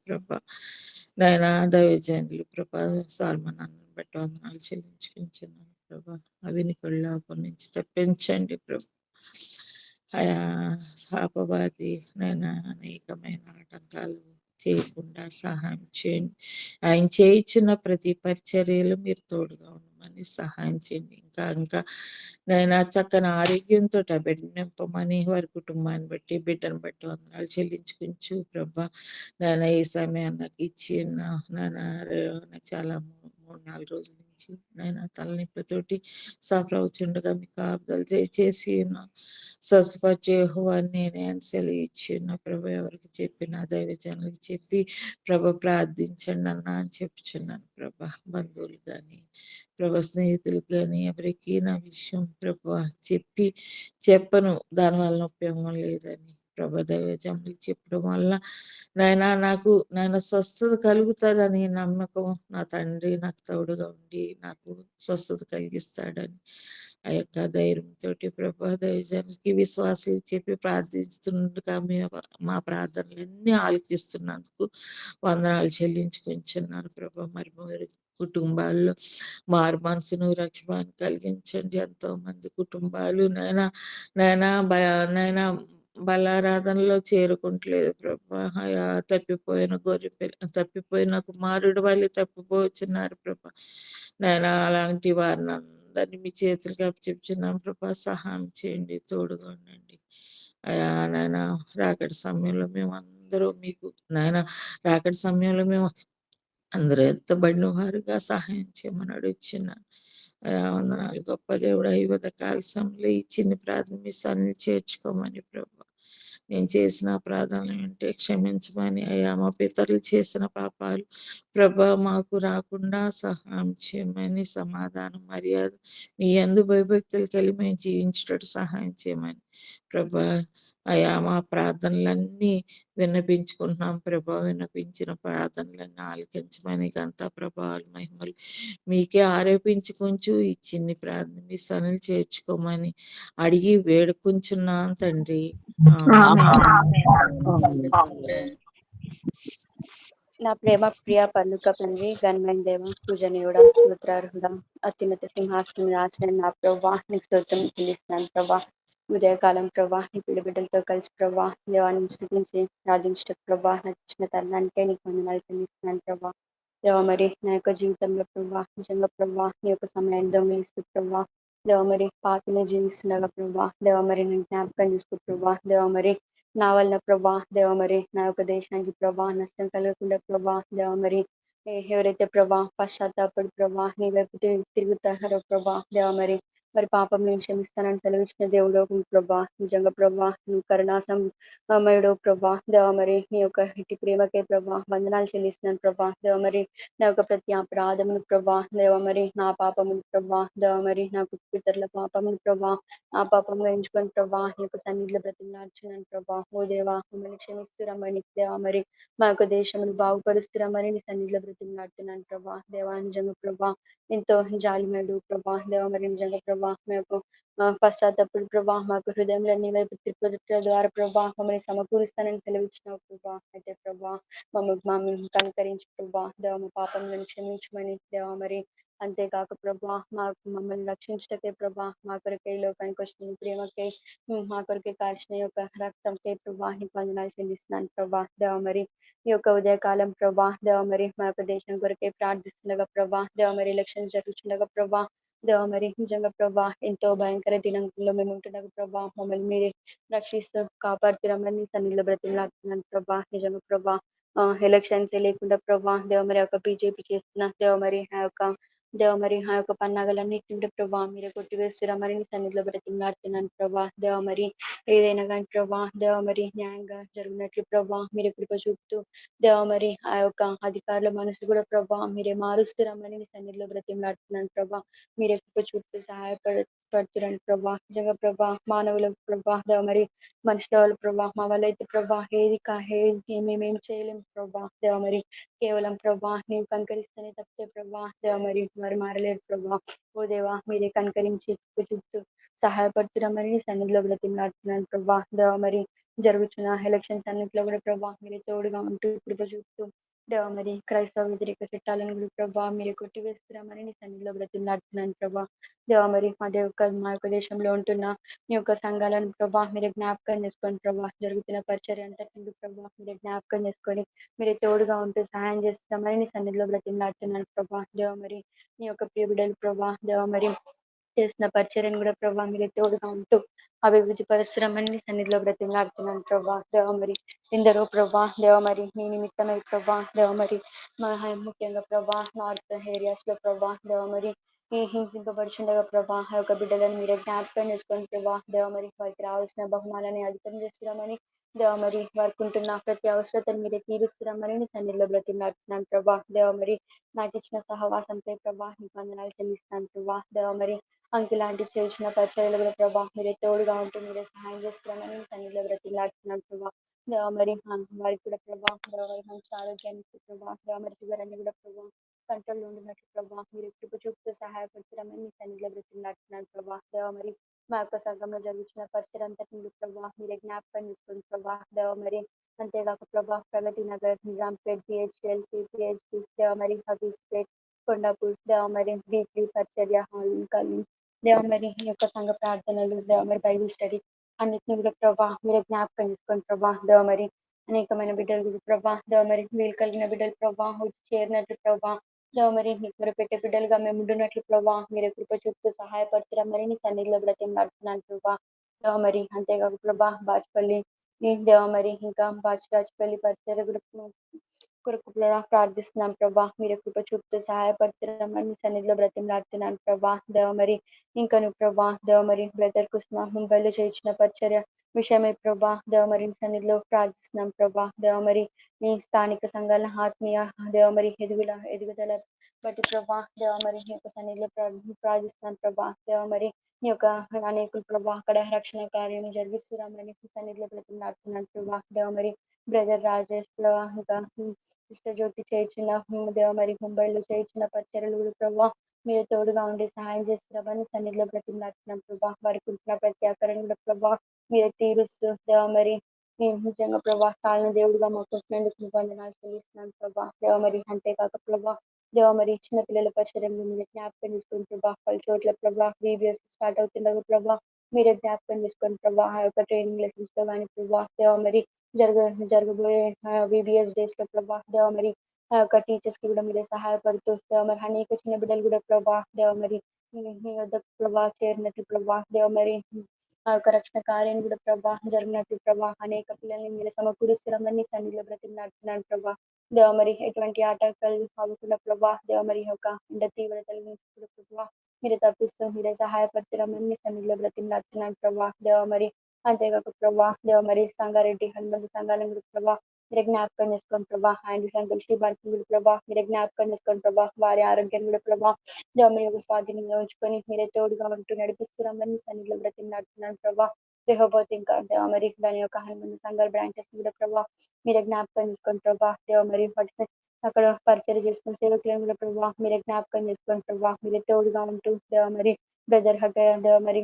[SPEAKER 3] నాయన దైవజనులు సాల్మనాన్ని బట్టి వందనాలు చెల్లించుకుంటున్నాను అవిని కొల్లాపం నుంచి తప్పించండి అయా శాపవాది నైనా అనేకమైన ఆటంకాలు చేయకుండా సహాయం చేయండి ఆయన చేయించిన ప్రతి పరిచర్యలు మీరు తోడుగా ఉండమని సహాయం చేయండి ఇంకా నైనా చక్కని ఆరోగ్యంతో బిడ్డ నింపమని వారి కుటుంబాన్ని బట్టి బిడ్డను బట్టి వందనాలు చెల్లించుకుంటూ నాయన ఈ సమయాన్ని నాకు ఇచ్చి నాయన చాలా 3-4 రోజుల నుంచి నాయన తలనొప్పితోటి సఫర్ అవుతుండగా మీకు ఆపుదలు దయచేసి స్వస్థపరిచే యెహోవాని నేను సెలవిచ్చి ఎవరికి చెప్పిన దైవజనులకు చెప్పి ప్రార్థించండి అని చెప్పుచున్నాను బంధువులు కానీ స్నేహితులకు కానీ ఎవరికి నా విషయం చెప్పను దానివల్ల ఉపయోగం లేదని దైవజనులు చెప్పడం వల్ల నాయన స్వస్థత కలుగుతుందని నమ్మకం నా తండ్రి నాకు తోడుగా ఉండి నాకు స్వస్థత కలిగిస్తాడని ఆ యొక్క ధైర్యంతో దైవజనులకి విశ్వాసాలు చెప్పి ప్రార్థిస్తుండగా మా ప్రార్థనలన్నీ ఆలకిస్తున్నందుకు వందనాలు చెల్లించుకుంటున్నాను మరి కుటుంబాల్లో మారు మనసును రక్షణ కలిగించండి ఎంతో మంది కుటుంబాలు నైనా బలారాధనలో చేరుకుంటలేదు తప్పిపోయిన తప్పిపోయిన కుమారుడు వాళ్ళు తప్పిపోతున్నారు నాయన అలాంటి వారిని అందరినీ మీ చేతులకి అప్పచెప్తున్నాం సహాయం చేయండి తోడుగా ఉండండి అయా నాయన రాకటి సమయంలో మేము అందరూ మీకు నాయన రాకటి సమయంలో మేము అందరూ ఎత్తబడిన వారుగా సహాయం చేయమని అడుగుచున్నాను వందనాలు గొప్ప దేవుడు కాల సమయంలో ఈ చిన్న ప్రార్థన మీ సన్ని చేర్చుకోమని నేను చేసిన ప్రార్థనలు అంటే క్షమించమని అయ్యా మా పితరులు చేసిన పాపాలు మాకు రాకుండా సహాయం చేయమని సమాధానం మర్యాద మీ అందు భయభక్తులు కలిగి మేము జీవించేటట్టు సహాయం చేయమని ప్రభా అయా మా ప్రార్థనలన్నీ విన్నపించుకుంటున్నాం ప్రభా. విన్నపించిన ప్రార్థనలన్నీ ఆలకించమని ఘనత ప్రభావాలు మహిమలు మీకే ఆరోపించుకుంటూ ఈ చిన్ని ప్రార్థన మీ సన్నిధిలో చేర్చుకోమని అడిగి వేడుకుంటున్నాం తండ్రి.
[SPEAKER 5] నా ప్రేమ ప్రియ పర్లుక తండ్రి, గన్మైన దేవ, పూజనీయుడ, స్తోత్రార్హుడ, అత్యున్నత సింహాసనం ఆశ్రయం నా ప్రభా, నీకు స్తోత్రం చెల్లిస్తున్నాను ప్రభా. ఉదయకాలం ప్రభా, నీ బిడ్డలతో కలిసి ప్రభా దేవాన్ని స్థుతించి ప్రార్థించట ప్రభా, నచ్చిన తరుణానికే నీకు వందనాలు చెల్లిస్తున్నాను ప్రభా. దేవ మరి నా యొక్క జీవితంలో ప్రభా, నిజంగా ప్రభా నీ యొక్క సమయాన్ని దొంగిలిస్తూ ప్రభా, దేవ మరి పాపని జీవిస్తుండగా ప్రభా, దేవ మరి నేను జ్ఞాపకం చేసుకో ప్రభా, దేవ మరి నా వల్ల ప్రభా, దేవ మరి నా యొక్క దేశానికి ప్రభా నష్టం కలగకుండా ప్రభా, దేవ మరి ఎవరైతే ప్రభా పశ్చాత్తాపడి ప్రభా నీ వైపు తిరుగుతారో ప్రభా, దేవ మరి పాపం నేను క్షమిస్తానని సెలవిచ్చిన దేవుడు ప్రభా, నిజంగా ప్రభా నువ్వు కరుణాసం అమ్మయుడు ప్రభా, దేవ మరి నీ యొక్క ఇటు ప్రేమకే ప్రభా వందనాలు చెల్లిస్తున్నాను ప్రభా. దేవ మరి నా యొక్క ప్రతి అపరాధమును ప్రభా, దేవ మరి నా పాపమును ప్రభా, దేవ మరి నాకు ఇతరుల పాపమును ప్రభా, ఆ పాపంలో ఎంచుకొని ప్రభా నీ యొక్క సన్నిధిలో బ్రతిమలాడుచున్నాను ప్రభా. ఓ దేవా మమ్మల్ని క్షమిస్తురమ్మని దేవా మరి మా యొక్క దేశమును బాగుపరుస్తురమ్మని నీ సన్నిధిలో బ్రతిమలాడుతున్నాను ప్రభా. దేవా నిజంగా ప్రభా ఎంతో జాలిమేడు ప్రభా, దేవ మరి నిజంగా ప్రభా మా యొక్క పశ్చాత్తప్పుడు ప్రభా మాకు హృదయంలో నీ వైపు తిరుపతి ద్వారా ప్రభా మమ్మల్ని సమకూరుస్తానని సెలవిచ్చినావు ప్రభా. అయితే ప్రభా మమ్మల్ని కనుకరించి ప్రభా, దేవ మా పాపంలను క్షమించమని దేవ మరి అంతేకాక ప్రభా మమ్మల్ని రక్షించటకే ప్రభా మా కొరకే ఈ లోకానికి వచ్చిన ప్రేమకే మా కొరకే కాల్చిన యొక్క రక్తంకే ప్రభా నీకు వందనాలు చెల్లిస్తున్నాను ప్రభా. దేవ మరి ఈ యొక్క ఉదయకాలం ప్రభా, దేవ మరి మా యొక్క దేశం కొరకే ప్రార్థిస్తుండగా ప్రభా, దేవ మరి ఎలక్షన్ జరుగుతుండగా ప్రభా, దేవ మరి నిజంగా ప్రభా ఎంతో భయంకర దినంలో మేము ఉంటుండగా ప్రభా మమ్మల్ని మీరే రక్షిస్తూ కాపాడుతురమ్మని సన్నిధిలో బ్రతిమలాడుతున్నాను ప్రభా. నిజంగా ప్రభా ఎలక్షన్స్ లేకుండా ప్రభా, దేవ మరి యొక్క బీజేపీ చేస్తున్న దేవ మరి ఆ యొక్క పన్నాగలన్నింటి ప్రభా మీరే కొట్టివేస్తురమ్మని నీ సన్నిధిలో బ్రతిమలాడుతున్నాను ప్రభా. దేవ మరి ఏదైనా కానీ ప్రభా, దేవ మరి న్యాయంగా జరిగినట్లు ప్రభా మీరే కృప చూపుతూ, దేవ మరి ఆ యొక్క అధికారుల మనసు కూడా ప్రభా మీరే మారుస్తురమ్మని నీ సన్నిధిలో బ్రతిమలాడుతున్నాను ప్రభా. మీరే కృప చూపుతూ పడుతురండి ప్రభా. నిజంగా ప్రభా మానవుల ప్రభా, దేవ మరి మనుషుల వాళ్ళ ప్రభా మా వల్ల అయితే ప్రభా మేమేం చేయలేము ప్రభా. దేవ మరి కేవలం ప్రభా నీవు కనికరిస్తేనే తప్పితే ప్రభా, దేవ మరి మారలేరు ప్రభా. ఓ దేవా మీరే కనికరించి చూపుతూ సహాయపడుతురమ్మని నీ సన్నిధిలో బ్రతిమలాడుతున్నాను ప్రభా. దేవ మరి జరుగుతున్న ఎలక్షన్స్ అన్నింటిలో కూడా ప్రభా మీరే తోడుగా ఉంటూ కృప చూపుతూ, దేవ మరి క్రైస్తవ వ్యతిరేక చట్టాలను కూడా ప్రభా మీరే కొట్టివేస్తున్నామని నీ సన్నిధిలో బ్రతిమలాడుతున్నాను ప్రభా. దేవ మరి మా యొక్క దేశంలో ఉంటున్న మీ యొక్క సంఘాలను ప్రభా మీరే జ్ఞాపకం చేసుకొని ప్రభా, జరుగుతున్న పరిచర్య అంతటిని ప్రభా మీరే జ్ఞాపకం చేసుకొని మీరే తోడుగా ఉంటూ సహాయం చేస్తామని నీ సన్నిధిలో బ్రతిమలాడుతున్నాను ప్రభా. దేవ మరి నీ యొక్క ప్రియ బిడ్డలు ప్రభా, దేవ మరి చేసిన పరిచర్యను కూడా ప్రభా మీరే తోడుగా ఉంటూ అభివృద్ధి పరిశ్రమని నీ సన్నిధిలో బ్రతిమలాడుతున్నాను ప్రభా. దేవ మరి ఎందరో ప్రభా, దేవ మరి నీ నిమిత్తమై ప్రభా, దేవ మరి ముఖ్యంగా ప్రభా నార్త్ ఏరియాస్ లో ప్రభా, దేవ మరి హింసింపబడుచుండగా ప్రభా ఆ యొక్క బిడ్డలను మీరే జ్ఞాపకం చేసుకొని ప్రభా, దేవ మరి వారికి రావాల్సిన బహుమానాన్ని అధికం చేస్తున్నామని, దేవ మరి వారికి ఉంటున్న ప్రతి అవసరతను మీరే తీరుస్తున్నామని నీ సన్నిధిలో బ్రతిమలాడుతున్నాను ప్రభా. దేవ మరి నాకు ఇచ్చిన సహవాసంపై ప్రభా నీకు వందనాలు చెల్లిస్తాను ప్రభా. దేవ మరి అంకిలాంటి చేసిన పరిచయాలు కూడా ప్రభా మీరే తోడుగా ఉంటూ మీరే సహాయం చేస్తున్నామని నీ సన్నిధిలో బ్రతిమలాడుతున్నాను ప్రభా. దేవ మరి వారికి కూడా ప్రభా, దేవ మరి మంచి ఆరోగ్యాన్ని ప్రభా, దేవ మరి షుగర్ అన్ని కూడా ప్రభా కంట్రోల్లో ఉండినట్లు ప్రభా మీరు కృప చూపుతూ సహాయపడుతున్నామని మీ సన్నిధిలో బ్రతిమలాడుతున్నాను ప్రభా. దేవ మరి మా యొక్క సంఘంలో జరుగుతున్న పరిచయం అంతటి ప్రభా మీరే జ్ఞాపకం చేసుకుని ప్రభా. దేవ మరి అంతేకాక ప్రభా ప్రగతి నగర్, నిజాంపేట్, బిహెచ్ఎల్, సిపిహెచ్పి, దేవ మరి హబీస్పేట్, కొండాపూర్, దేవ మరి వీక్లీ పరిచర్య హాల్, ఇంకా దేవ మరి ఈ యొక్క సంఘ ప్రార్థనలు, దేవ మరి బైబిల్ స్టడీ అన్నిటిని కూడా ప్రభా మీరే జ్ఞాపకం చేసుకొని ప్రభా. దేవ మరి అనేకమైన బిడ్డలు కూడా ప్రభా, దేవ మరి వీలు కలిగిన బిడ్డలు ప్రభా వచ్చి చేరినట్లు ప్రభా, దేవ మరి నీకు మరి పెట్టే బిడ్డలుగా మేము ఉండున్నట్లు ప్రభా మీరే కృప చూపుతూ సహాయపడుతున్నామని నీ సన్నిధిలో బ్రతిమలాడుతున్నాను ప్రభా. దేవ మరి అంతేకాక ప్రభా బాజ్పల్లి దేవ మరి ఇంకా బాచిరాజపల్లి పరిచయ కొరకు ప్రార్థిస్తున్నాం ప్రభా మీరు కృప చూపుతూ సహాయపడుతున్నామని నీ సన్నిధిలో బ్రతిమలాడుతున్నాను ప్రభా. దేవ మరి ఇంకా నువ్వు ప్రభా, దేవ మరి బ్రదర్ కుస్మా ముంబైలో చేయించిన పరిచర్య విషయమే ప్రభా, దేవ మరి నీ సన్నిధిలో ప్రార్థిస్తున్నాం ప్రభా. దేవ మరి నీ స్థానిక సంఘాల ఆత్మీయ దేవ మరి ఎదుగుదల బట్టి ప్రభా దేవ మరి నీ యొక్క సన్నిధిలో ప్రార్థిస్తున్నాను ప్రభా దేవ మరి నీ యొక్క అనేకులు ప్రభా అక్కడ రక్షణ కార్యం జరిగిస్తున్నామని సన్నిధిలో బ్రతిమలాడుతున్నాను ప్రభా దేవ మరి బ్రదర్ రాజేష్ ప్రభా ఇంకా సిస్టర్ జ్యోతి చేయించిన దేవ మరి ముంబైలో చేయించిన పరిచర్యలు కూడా ప్రభా మీరు తోడుగా ఉండి సహాయం చేస్తున్నామని సన్నిధిలో బ్రతిమలాడుతున్నాను ప్రభా వారి కురిసిన ప్రతి అక్కరని కూడా ప్రభా మీరు తీరుస్తూ దేవ మరి నేను నిజంగా ప్రభా కాలిన దేవుడిగా మాకు వచ్చినందుకు వందనాలు చెల్లిస్తున్నాను ప్రభా దేవ మరి అంతేకాక ప్రభా దేవ మరి చిన్న పిల్లల పరిచయం మీరు జ్ఞాపకం చేసుకుని ప్రభా పలు చోట్ల ప్రభా VBS స్టార్ట్ అవుతుండగా ప్రభా మీరే జ్ఞాపకం చేసుకొని ప్రభా ఆ యొక్క ట్రైనింగ్ లెసన్స్ లో కానీ ప్రభా దేవ మరి జరగబోయే VBS డేస్ లో ప్రభా దేవ మరి ఆ యొక్క టీచర్స్ కి కూడా మీరే సహాయపడుతూ దేవ మరి అనేక చిన్న బిడ్డలు కూడా ప్రభా దేవ మరి మీ వద్ద ప్రభా చేరినట్లు ప్రభా దేవ మరి ఆ యొక్క రక్షణ కార్యాన్ని కూడా ప్రభా జరిగినట్లు ప్రభా అనేక పిల్లల్ని మీరు సమకూరుస్తున్నామని సన్నిధిలో బ్రతిమలాడుతున్నాను ప్రభా దేవ మరి ఎటువంటి ఆటంకాలు అవ్వకుండా ప్రభా దేవ మరి యొక్క ఎండ తీవ్రతల నుంచి కూడా ప్రభా మీరు తప్పిస్తూ మీరే సహాయపడుతున్నామని సన్నిధిలో బ్రతిమలాడుతున్నాను ప్రభా దేవ మరి అంతేకాక ప్రభా దేవ మరి సంగారెడ్డి హనుమంతు సంఘాలను కూడా ప్రభా మీరు జ్ఞాపకం చేసుకోండి ప్రభా ఆయన సంఘం శ్రీ భారతి కూడా ప్రభా మీరు జ్ఞాపకం చేసుకోండి ప్రభా వారి ఆరోగ్యం కూడా ప్రభా దేవ మరి యొక్క స్వాధీనంగా ఉంచుకొని మీరే తోడుగా ఉంటూ నడిపిస్తున్నామని సన్నిధిలో బ్రతిమలాడుతున్నాను ప్రభా రేహోబోత్ ఇంకా దేవ మరి దాని యొక్క హనుమంతు సంఘాల బ్రాంచెస్ కూడా ప్రభా మీరే జ్ఞాపకం చేసుకోండి ప్రభా దేవ మరి వాటిని అక్కడ పరిచయం చేసుకుని సేవకులను కూడా ప్రభా మీరే జ్ఞాపకం చేసుకోండి ప్రభా మీరే తోడుగా ఉంటూ దేవ మరి బ్రదర్ హగ్గ దేవ మరి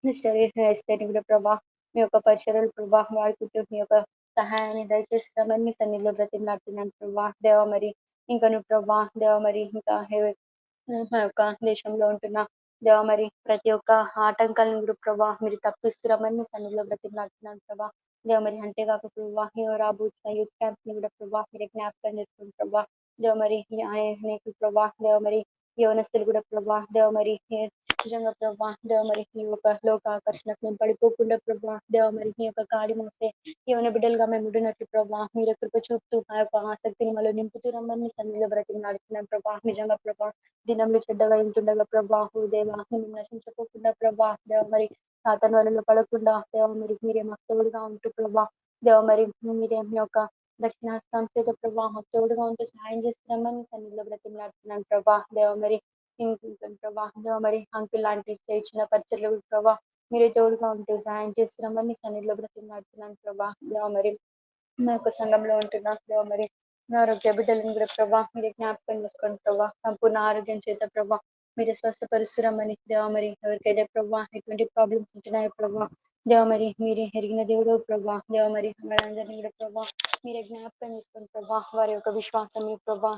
[SPEAKER 5] మిస్టర్ ఎస్తేని కూడా ప్రభా మీ యొక్క పరిచయాలు ప్రభా వాడుకుంటూ మీ యొక్క సహాయాన్ని దయచేస్తామని మీ సన్నిధిలో బ్రతిమలాడుతున్నాను ప్రభా దేవ మరి ఇంకా నువ్వు ప్రభా దేవ మరి ఇంకా మా యొక్క దేశంలో ఉంటున్న దేవ మరి ప్రతి ఒక్క ఆటంకాలను కూడా ప్రభా మీరు తప్పిస్తున్నామని మీ సన్నిధిలో బ్రతిమలాడుతున్నాను ప్రభా దేవ మరి అంతేకాక ప్రభా రాబోతున్న యూత్ క్యాంప్ ని కూడా ప్రభా మీరు జ్ఞాపకం చేసుకుని ప్రభా దేవ మరి అనేక ప్రభా దేవ మరి యవనస్తులు కూడా ప్రభా దేవ మరి నిజంగా ప్రభా దేవ మరి నీ యొక్క లోక ఆకర్షణకు మేము పడిపోకుండా ప్రభా దేవ మరి నీ యొక్క కాడి మోస్తే యవన బిడ్డలుగా మేము ఉండినట్లు ప్రభా మీరు కృప చూపుతూ ఆ యొక్క ఆసక్తిని మళ్ళీ నింపుతూ రమ్మని సన్నిధిలో బ్రతిమలాడుతున్నాను ప్రభా నిజంగా ప్రభా దినంలో చెడ్డగా ఉంటుండగా ప్రభా దేవ మేము నశించకోకుండా ప్రభా దేవ మరి సాతాను వలలో పడకుండా దేవ మరి మీరే మాకు తోడుగా ఉంటూ ప్రభా దేవ మరి మీరే మీ యొక్క దక్షిణాస్తం చేత ప్రభా మాకు తోడుగా ఉంటూ సహాయం చేస్తున్నామని సన్నిధిలో బ్రతిమలాడుతున్నాను ప్రభా దేవ మరి ఇంకా ప్రభా దేవ మరి అంకుల్ లాంటి చేయించిన పరిచయలు ప్రభా మీరే తోడుగా ఉంటూ సహాయం చేస్తున్నామని సన్నిధిలో బ్రతిమలాడుతున్నాను ప్రభా దేవ మరి మా యొక్క సంఘంలో ఉంటున్నా దేవ మరి ఆరోగ్య బిడ్డలను కూడా ప్రభా మీరు జ్ఞాపకం చేసుకోండి ప్రభా సంపూర్ణ ఆరోగ్యం చేత ప్రభా మీరు స్వస్థపరుస్తురమ్మని దేవ మరి ఎవరికైతే ప్రభా ఎటువంటి ప్రాబ్లమ్స్ ఉంటున్నాయో ప్రభా దేవ మరి మీరే ఎరిగిన దేవుడు ప్రభా దేవ మరి మనందరినీ కూడా ప్రభా మీరే జ్ఞాపకం చేసుకోండి ప్రభా వారి యొక్క విశ్వాసం మీ ప్రభా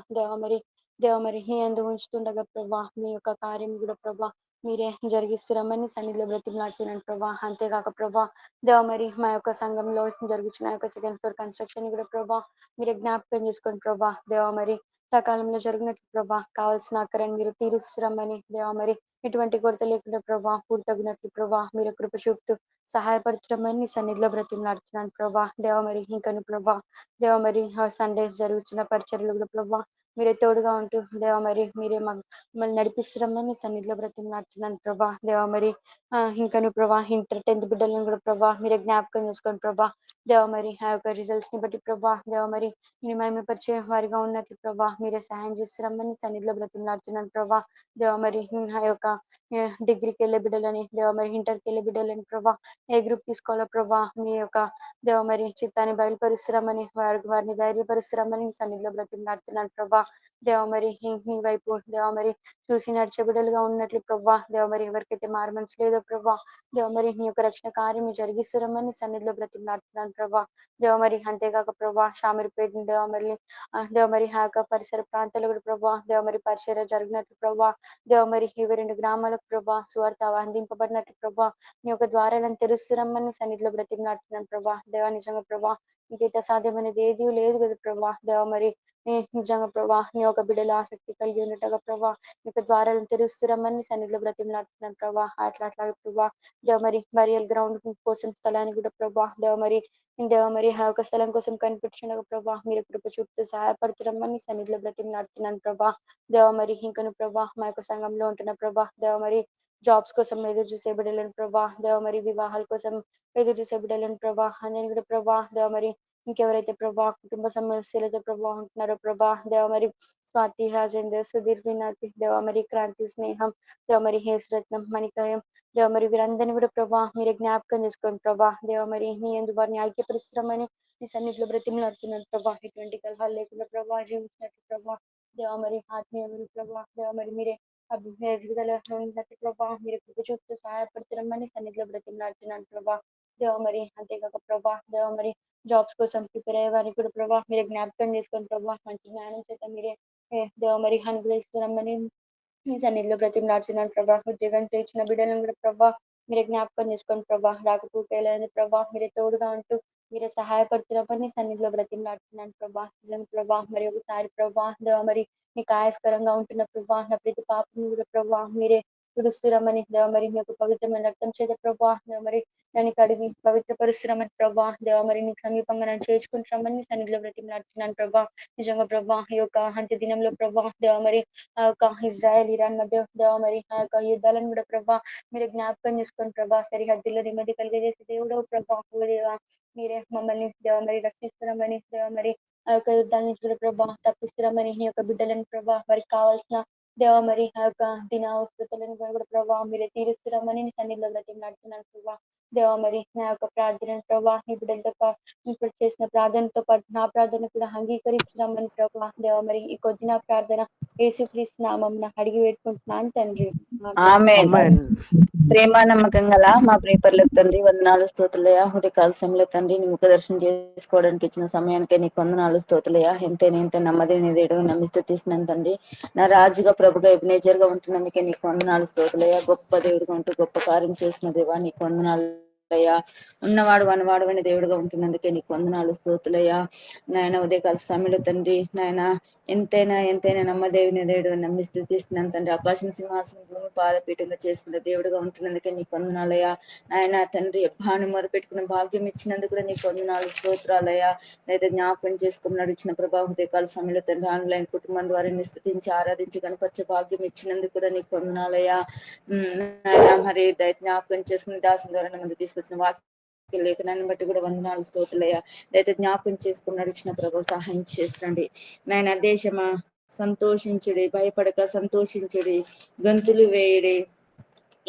[SPEAKER 5] దేవ మరి నీ అందు ఉంచుతుండగా ప్రభా మీ యొక్క కార్యం కూడా ప్రభా మీరే జరిగిస్తురమ్మని సన్నిధిలో బ్రతిమలాడుతున్నాను ప్రభా అంతేకాక ప్రభా దేవ మరి మా యొక్క సంఘంలో జరుగుతున్న యొక్క సెకండ్ ఫ్లోర్ కన్స్ట్రక్షన్ కూడా ప్రభా మీరు జ్ఞాపకం చేసుకోండి ప్రభా దేవ మరి సకాలంలో జరిగినట్టు ప్రభా కావాల్సిన అక్కరని మీరు తీరుస్తురమ్మని దేవ మరి ఎటువంటి కొరత లేకుండా ప్రభా పూర్తగినట్లు ప్రభా మీరు కృప చూపుతూ సహాయపరచడమని సన్నిధిలో బ్రతిమలాడుతున్నాను ప్రభా దేవ మరి ఇంకను ప్రభా దేవ మరి సండేస్ జరుగుతున్న పరిచర్లు కూడా ప్రభా మీరే తోడుగా ఉంటూ దేవ మరి మీరే మమ్మల్ని నడిపిస్తురమ్మని సన్నిధిలో బ్రతిమలాడుతున్నాను ప్రభా దేవ మరి ఇంకను ప్రభా ఇంటర్ 10th బిడ్డలను కూడా ప్రభా మీరే జ్ఞాపకం చేసుకోండి ప్రభా దేవ మరి ఆ యొక్క రిజల్ట్స్ ని బట్టి ప్రభా దేవ మరి నేను మహిమపరిచే వారిగా ఉన్నట్లు ప్రభా మీరే సహాయం చేస్తురమ్మని సన్నిధిలో బ్రతిమలాడుతున్నాను ప్రభా దేవ మరి ఆ యొక్క డిగ్రీకి వెళ్ళే బిడ్డలని దేవ మరి ఇంటర్కి వెళ్ళే బిడ్డలని ప్రభా ఏ గ్రూప్ తీసుకోవాలో ప్రభా మీ యొక్క దేవ మరి చిత్తాన్ని బయలుపరుస్తురమ్మని వారిని ధైర్యపరుస్తురమ్మని సన్నిధిలో బ్రతిమలాడుతున్నాను ప్రభా దేవ మరి మీ వైపు దేవ మరి చూసి నడిచే బిడ్డలుగా ఉన్నట్లు ప్రభా దేవ మరి ఎవరికైతే మారు మనసు లేదో ప్రభా దేవ మరి నీ యొక్క రక్షణ కార్యం జరిగిస్తురమ్మని సన్నిధిలో బ్రతిమలాడుతున్నాను ప్రభా దేవ మరి అంతేకాక ప్రభా షామీర్పేట దేవ మరి హాక పరిసర ప్రాంతాలు కూడా ప్రభా దేవ మరి పరిచర్య జరిగినట్లు ప్రభా దేవ మరి 22 గ్రామాలకు ప్రభా సువార్త అందింపబడినట్లు ప్రభా నీ యొక్క ద్వారాలను తెరుస్తురమ్మని సన్నిధిలో బ్రతిమలాడుతున్నాను ప్రభా దేవ నిజంగా ప్రభా ఇంకైతే సాధ్యమైనది ఏది లేదు కదా ప్రభా దేవ మరి నిజంగా ప్రభా నీ యొక్క బిడ్డల ఆసక్తి కలిగి ఉన్నట్టుగా ప్రభా నీ యొక్క ద్వారాలను తెరుస్తురమ్మని సన్నిధిలో బ్రతిమలాడుతున్నాను ప్రభా అట్లాగే ప్రభా దేవ మరి మరియల్ గ్రౌండ్ కోసం స్థలాన్ని కూడా ప్రభా దేవ మరి ఆ యొక్క స్థలం కోసం కనిపించిన ప్రభా మీరు కృప చూపుతూ సహాయపడుతురమ్మని సన్నిధిలో బ్రతిమలాడుతున్నాను ప్రభా దేవ మరి ఇంకను ప్రభా మా యొక్క సంఘంలో ఉంటున్న ప్రభా దేవ మరి జాబ్స్ కోసం ఎదురు చూసే బిడ్డలను ప్రభా దేవ మరి వివాహాల కోసం ఎదురు చూసే బిడ్డలను ప్రభా అందరిని కూడా ప్రభా దేవ మరి ఇంకెవరైతే ప్రభా కుటుంబ సమస్యలతో ప్రభా ఉంటున్నారో ప్రభా దేవ మరి స్వాతి, రాజేందర్, సుధీర్, వినాతి దేవ మరి క్రాంతి, స్నేహం దేవ మరి హేసరత్నం, మణికాయం దేవ మరి వీరందరినీ కూడా ప్రభా మీరే జ్ఞాపకం చేసుకోండి ప్రభా దేవ మరి నీ ఎందు వారిని ఐక్యపరిశ్రమని నీ సన్నిధిలో బ్రతిమలాడుతున్నాను ప్రభా. ఎటువంటి కలహాలు లేకుండా ప్రభా జీవించినట్టు ప్రభా దేవ మరి ఆత్మీయులు ప్రభా దేవ మరి మీరే ఎదుగుదల ఉన్నట్టు ప్రభా మీరు కృప చూపుతూ సహాయపడుతున్నామని సన్నిధిలో బ్రతిమలాడుతున్నాను ప్రభా దేవ మరి. అంతేకాక ప్రభా దేవ మరి జాబ్స్ కోసం ప్రిపేర్ అయ్యే వారికి కూడా ప్రభా మీరే జ్ఞాపకం చేసుకోండి ప్రభా. మంచి జ్ఞానం చేత మీరే దేవ మరి అనుగ్రహిస్తున్నామని మీ సన్నిధిలో బ్రతిమలాడుతున్నాను ప్రభా. ఉద్యోగం ఇచ్చిన బిడ్డలను కూడా ప్రభా మీరే జ్ఞాపకం చేసుకోండి ప్రభా. రాకపోకలేదు ప్రభా మీరే తోడుగా ఉంటూ మీరే సహాయపడుతున్నామని సన్నిధిలో బ్రతిమలాడుతున్నాను ప్రభా. ప్రభా మరి ఒకసారి ప్రభా దేవ మరి మీకు ఆయస్కరంగా ఉంటున్న ప్రభా నా ప్రతి పాపను కూడా ప్రభా మీరే తుడుస్తురమని దేవ మరి మీ యొక్క పవిత్రమైన రక్తం చేత ప్రభా దేవ మరి దాన్ని కడిగి పవిత్ర పరిశ్రమని ప్రభా దేవ మరి నీకు సమీపంగా నన్ను చేసుకుంటామని సన్నిధిలో బ్రతిమలాడుతున్నాను ప్రభా. నిజంగా ప్రభా ఈ యొక్క అంత్య దినంలో ప్రభా దేవ మరి ఆ యొక్క ఇజ్రాయెల్, ఇరాన్ మధ్య దేవ మరి ఆ యొక్క యుద్ధాలను కూడా ప్రభా మీరు జ్ఞాపకం చేసుకొని ప్రభా సరిహద్దుల్లో నెమ్మది కలిగజేసే దేవుడు ప్రభా. దేవ మీరే మమ్మల్ని దేవ మరి రక్షిస్తున్నామని దేవ మరి ఆ యొక్క యుద్ధాల నుంచి కూడా ప్రభా తప్పిస్తున్నామని ఈ యొక్క బిడ్డలను ప్రభా వారికి కావాల్సిన దేవ మరి ఆ యొక్క దిన అవసరతలను కూడా ప్రభా మీరే తీరుస్తున్నామని సన్నిధిలో బ్రతిమలాడుతున్నాను ప్రభా. దేవ మరి నా యొక్క ప్రార్థన ప్రభా ఈ బిడ్డలతో ఇప్పుడు చేసిన ప్రార్థనతో పాటు నా ప్రార్థన కూడా అంగీకరిస్తున్నామని ప్రభా దేవ మరి ఈ కొద్ది నా ప్రార్థన యేసుక్రీస్తు నామం అడిగి పెట్టుకుంటున్నాను తండ్రి.
[SPEAKER 4] ఆమేన్.
[SPEAKER 6] అమ్మాయిన్
[SPEAKER 4] ప్రేమ నమ్మకం గల మా ప్రియపర్లకు తండ్రి వందనాలు స్తోత్రులయ. ఉదయకాల సమయంలో తండ్రి నీ ముఖ దర్శనం చేసుకోవడానికి ఇచ్చిన సమయానికే నీకు వందనాలు స్తోత్రులయ. ఎంత నమ్మదైన దేవుడు నమ్మిస్తున్నాను తండ్రి. నా రాజుగా ప్రభుగా ఎబినేజర్ గా ఉంటున్నందుకే నీకు వందనాలు స్తోత్రులయ. గొప్ప దేవుడిగా ఉంటూ గొప్ప కార్యం చేసిన దేవా నీకు వందనాలు అయ్యా. ఉన్నవాడు వనవాడు అనే దేవుడిగా ఉంటున్నందుకే నీకు వందనాలు స్తోత్రులయ్యా. నాయన ఉదయకాల సమయంలో తండ్రి నాయన ఎంతైనా నమ్మదేవుని దేవుడు నమ్మి స్థుతిస్తున్నాను తండ్రి. ఆకాశం సింహాసనం భూమి పాదపీఠంగా చేసుకున్న దేవుడిగా ఉంటున్నందుకే నీకు వందనాలయ్యా. నాయన తండ్రి ఎబ్బాను మొరపెట్టుకున్న భాగ్యం ఇచ్చినందుకు కూడా నీకు వందనాలు స్తోత్రాలయ్యా. అయితే జ్ఞాపకం చేసుకున్నాడు ఇచ్చిన ప్రభా ఉదయకాల సమయంలో తండ్రి ఆన్లైన్ కుటుంబం ద్వారా స్థుతించి ఆరాధించి కనపరిచే భాగ్యం ఇచ్చినందుకు కూడా నీకు వందనాలయ్యా. నాయన మరి జ్ఞాపకం చేసుకుని దాసం ద్వారా ముందు తీసుకొచ్చిన వాక్యం లేఖనాన్ని బట్టి కూడా వందనాలు స్తోత్రులయ్యా. దయతో జ్ఞాపకం చేసుకుని నడిచిన ప్రభు సహాయం చేస్తండి నాయన. దేశమా సంతోషించుడి, భయపడక సంతోషించుడి, గంతులు వేయుడి,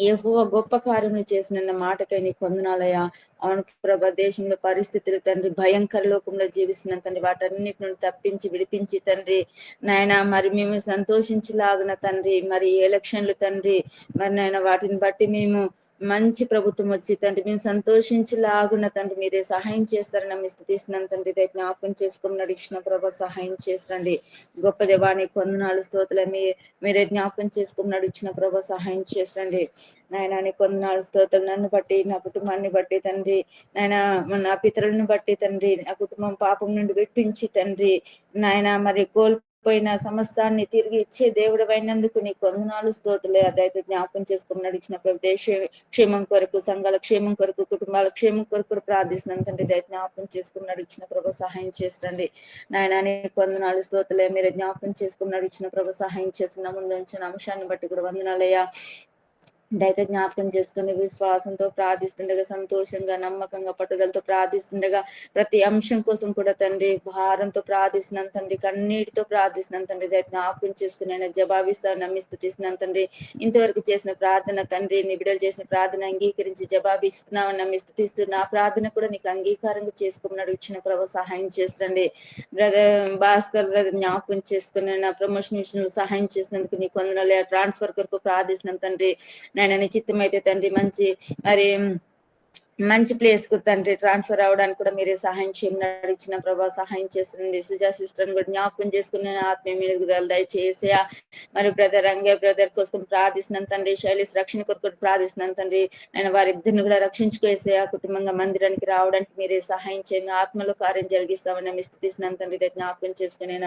[SPEAKER 4] యెహోవా గొప్ప కార్యములు చేసిన మాటకై నీకు వందనాలయ్యా. అవును ప్రభా దేశంలో పరిస్థితులు తండ్రి భయంకర లోకంలో జీవిస్తున్న తండ్రి వాటన్నిటి నుండి తప్పించి విడిపించి తండ్రి నాయన మరి మేము సంతోషించలాగిన తండ్రి మరి ఎలక్షన్లు తండ్రి మరి నాయన వాటిని బట్టి మేము మంచి ప్రభుత్వం వచ్చి తండ్రి మేము సంతోషించలాగున్న తండ్రి మీరే సహాయం చేస్తారని మీ స్థుతిస్తున్నాను తండ్రి. జ్ఞాపకం చేసుకుని నడిచిన ప్రభా సహాయం చేస్తండి. గొప్ప దేవానికి వందనాలు స్తోత్రులు మీరే జ్ఞాపకం చేసుకుని నడిచిన ప్రభా సహాయం చేస్తండి నాయన. నీ వందనాలు స్తోత్రులు నన్ను బట్టి నా కుటుంబాన్ని బట్టి తండ్రి నాయన నా పితరులను బట్టి తండ్రి నా కుటుంబం పాపం నుండి విడిపించి తండ్రి నాయన మరి పోయిన సమస్తాన్ని తిరిగి ఇచ్చే దేవుడు అయినందుకు నీకు వందనాలు స్తోత్రులే. అదైతే జ్ఞాపకం చేసుకుని నడిచిన దేశ క్షేమం కొరకు, సంఘాల క్షేమం కొరకు, కుటుంబాల క్షేమం కొరకు ప్రార్థిస్తున్నాను తండ్రి. దయ జ్ఞాపకం చేసుకుని నడిచిన ప్రభు సహాయం చేస్తండి నాయన. నీకు వందనాలు స్తోత్రులే. మీరు జ్ఞాపకం చేసుకుని నడిచిన ప్రభు సహాయం చేస్తున్న ముందు ఉంచిన అంశాన్ని బట్టి కూడా వందనాలయ్యా. దయతో జ్ఞాపకం చేసుకుని విశ్వాసంతో ప్రార్థిస్తుండగా, సంతోషంగా నమ్మకంగా పట్టుదలతో ప్రార్థిస్తుండగా, ప్రతి అంశం కోసం కూడా తండ్రి భారంతో ప్రార్థిస్తున్నాను తండ్రి, కన్నీటితో ప్రార్థిస్తున్నాను తండ్రి. దయ జ్ఞాపకం చేసుకుని ఆయన జవాబిస్తాను నమ్మి స్థుతిస్తున్నాను తండ్రి. ఇంతవరకు చేసిన ప్రార్థన తండ్రి నీ బిడ్డలు చేసిన ప్రార్థన అంగీకరించి జవాబిస్తున్నావు నమ్మి స్థుతిస్తూ నా ప్రార్థన కూడా నీకు అంగీకారంగా చేసుకున్నాడు ఇచ్చిన ప్రభు సహాయం చేస్తండి. బ్రదర్ భాస్కర్ బ్రదర్ జ్ఞాపకం చేసుకుని నా ప్రమోషన్ విషయంలో సహాయం చేసినందుకు నీకు వందనాలు. ట్రాన్స్ఫర్ కొరకు ప్రార్థిస్తున్నాను తండ్రి నాయన. నీ చిత్తం అయితే తండ్రి మంచి ప్లేస్ కు తండ్రి ట్రాన్స్ఫర్ అవడానికి కూడా మీరే సహాయం చేయమని ఇచ్చిన ప్రభా సహాయం చేస్తుంది. సుజా సిస్టర్ కూడా జ్ఞాపకం చేసుకుని ఆత్మీయ మెరుగుదల దయచేసి మరి బ్రదర్ రంగే బ్రదర్ కోసం ప్రార్థిస్తున్నాను తండ్రి. శైలిస్ రక్షణ కొరకు ప్రార్థిస్తున్నాను తండ్రి. నేను వారిద్దరిని కూడా రక్షించుకేసే ఆ కుటుంబంగా మందిరానికి రావడానికి మీరే సహాయం చేయండి. ఆత్మలో కార్యం జరిగిస్తామని మేము స్థుతిస్తున్నాను తండ్రి. జ్ఞాపకం చేసుకుని